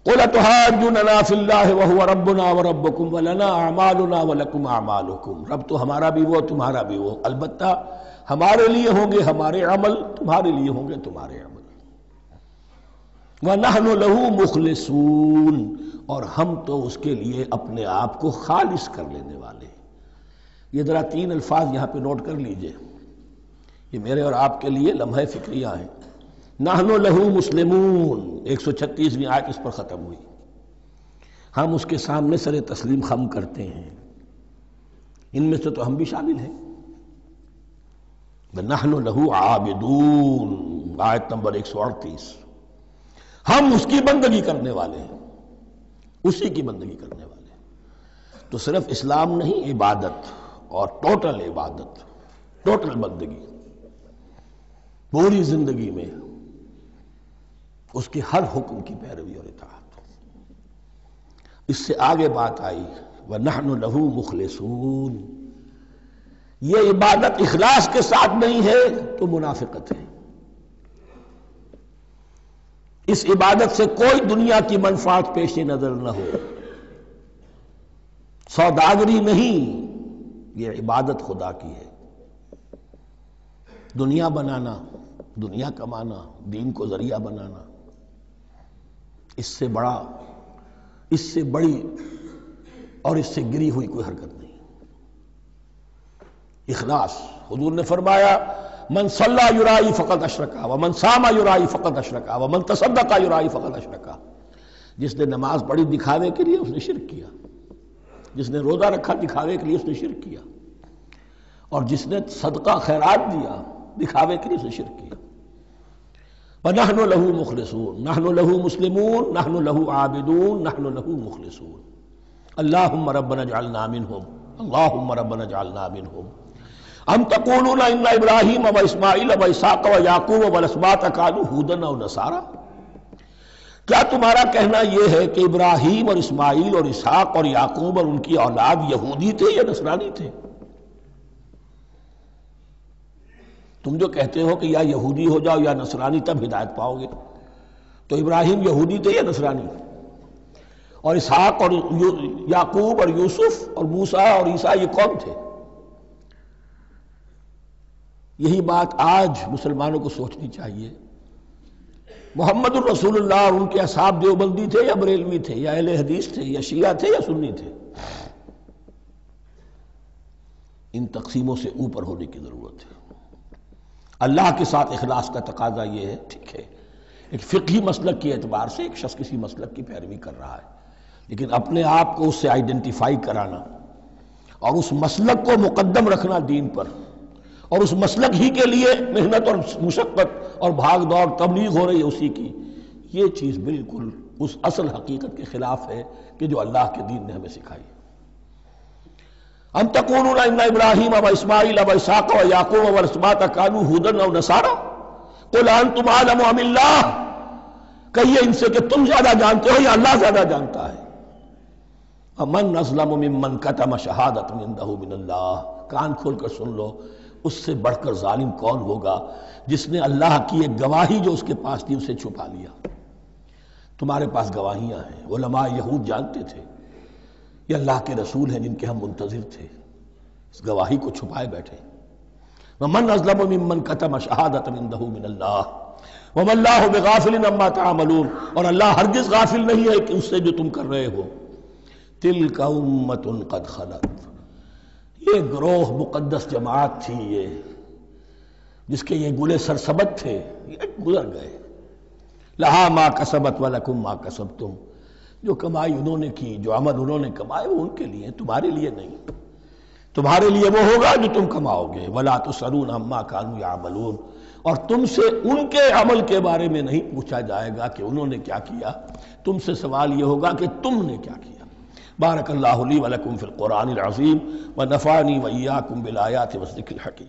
قُلْ أَتُحَاجُّونَنَا فِي اللَّهِ وَهُوَ رَبُّنَا وَرَبُّكُمْ وَلَنَا أَعْمَالُنَا وَلَكُمْ أَعْمَالُكُمْ، رب تو ہمارا بھی وہ تمہارا بھی وہ، البتہ ہمارے لیے ہوں گے ہمارے عمل، تمہارے لیے ہوں گے تمہارے عمل. وَنَحْنُ لَهُ مُخْلِصُونَ، اور ہم تو اس کے لیے اپنے آپ کو خالص کر لینے والے ہیں. یہ ذرا 3 الفاظ یہاں پہ نوٹ کر لیجئے، یہ میرے اور آپ کے لیے لمحہ فکریہ ہیں. نحن لہو مسلمون، 136ویں آیت اس پر ختم ہوئی. ہم اس کے سامنے سر تسلیم خم کرتے ہیں، ان میں سے تو ہم بھی شامل ہیں. نحن لہو عابدون، آیت نمبر 138، ہم اس کی بندگی کرنے والے ہیں، اسی کی بندگی کرنے والے ہیں. تو صرف اسلام نہیں، عبادت اور ٹوٹل عبادت، ٹوٹل بندگی، پوری زندگی میں اس کے ہر حکم کی پیروی اور اطاعت۔ اس سے آگے بات آئی وَنَحْنُ لَهُ مُخْلِصُونَ، یہ عبادت اخلاص کے ساتھ نہیں ہے تو منافقت ہے۔ اس عبادت سے کوئی دنیا کی منفعت پیش نظر نہ ہو، سوداگری نہیں، یہ عبادت خدا کی ہے۔ دنیا بنانا، دنیا کمانا، دین کو ذریعہ بنانا، اس سے بڑی اور اس سے گری ہوئی کوئی حرکت نہیں۔ اخلاص، حضور نے فرمایا من صلی یرائی فقط اشرکا ومن صام یرائی فقط اشرکا ومن تصدق یرائی فقط اشرکا، جس نے نماز پڑھی دکھاوے کے لیے اس نے شرک کیا، جس نے روزہ رکھا دکھاوے کے لیے اس نے شرک کیا، اور جس نے صدقہ خیرات دیا دکھاوے کے لیے اس نے شرک کیا۔ وَنَحْنُ لَهُ مُخْلِصُونَ، نَحْنُ لَهُ مُسْلِمُونَ، نَحْنُ لَهُ عَابِدُونَ، نَحْنُ لَهُ مُخْلِصُونَ۔ اللهم ربنا اجعلنا منهم، اللهم ربنا اجعلنا منهم۔ ام تقولون ان ابراہیم واسماعیل واسحاق ویعقوب والاسباط كانوا هودا او نصارا، کیا تمہارا کہنا یہ ہے کہ ابراہیم اور اسماعیل اور اسحاق اور یعقوب اور ان کی اولاد یہودی تھے یا نصرانی تھے؟ تم جو کہتے ہو کہ یا یہودی ہو جاؤ یا نصرانی تب ہدایت پاؤ گے، تو ابراہیم یہودی تھے یا نصرانی؟ اور اسحاق اور یعقوب اور یوسف اور موسیٰ اور عیسیٰ یہ کون تھے؟ یہی بات آج مسلمانوں کو سوچنی چاہیے۔ محمد الرسول اللہ اور ان کے اصحاب دیوبندی تھے یا بریلوی تھے یا اہل حدیث تھے یا شیعہ تھے یا سنی تھے؟ ان تقسیموں سے اوپر ہونے کی ضرورت ہے۔ اللہ کے ساتھ اخلاص کا تقاضا یہ ہے، ٹھیک ہے ایک فقہی مسلک کے اعتبار سے ایک شخص کسی مسلک کی پیروی کر رہا ہے، لیکن اپنے آپ کو اس سے آئیڈینٹیفائی کرانا اور اس مسلک کو مقدم رکھنا دین پر، اور اس مسلک ہی کے لیے محنت اور مشقت اور بھاگ دوڑ تبلیغ ہو رہی ہے اسی کی، یہ چیز بالکل اس اصل حقیقت کے خلاف ہے کہ جو اللہ کے دین نے ہمیں سکھائی۔ ام تقولون ان ابراہیم واسماعیل واسحاق ویعقوب والاسباط كانوا هودا او نصارا قل انتم اعلم ام اللہ، کہیے ان سے کہ تم زیادہ جانتے ہو یا اللہ زیادہ جانتا ہے۔ امن اظلم ممن کتم شہادۃ عنده من اللہ، کان کھول کر سن لو، اس سے بڑھ کر ظالم کون ہوگا جس نے اللہ کی ایک گواہی جو اس کے پاس تھی اسے چھپا لیا۔ تمہارے پاس گواہیاں ہیں، علماء یہود جانتے تھے یہ اللہ کے رسول ہیں جن کے ہم منتظر تھے، اس گواہی کو چھپائے بیٹھے۔ ومن اظلم ممن کتم شہادۃ عنده من اللہ وما اللہ بغافل عما تعملون، اور اللہ ہرگز غافل نہیں ہے کہ اس سے جو تم کر رہے ہو۔ تلک امۃ قد خلت، یہ گروہ مقدس جماعت تھی یہ جس کے یہ گلے سرسبد تھے، یہ گزر گئے۔ لہا ما کسبت ولکم ما کسبتم، جو کمائی انہوں نے کی، جو عمل انہوں نے کمائے وہ ان کے لیے، تمہارے لیے نہیں۔ تمہارے لیے وہ ہوگا جو تم کماؤ گے۔ ولا تسألون عما كانوا يعملون، اور تم سے ان کے عمل کے بارے میں نہیں پوچھا جائے گا کہ انہوں نے کیا کیا، تم سے سوال یہ ہوگا کہ تم نے کیا کیا۔ بارک اللہ لی ولکم فی القرآن العظیم ونفعنی وإیاکم بالآیات والذکر الحکیم۔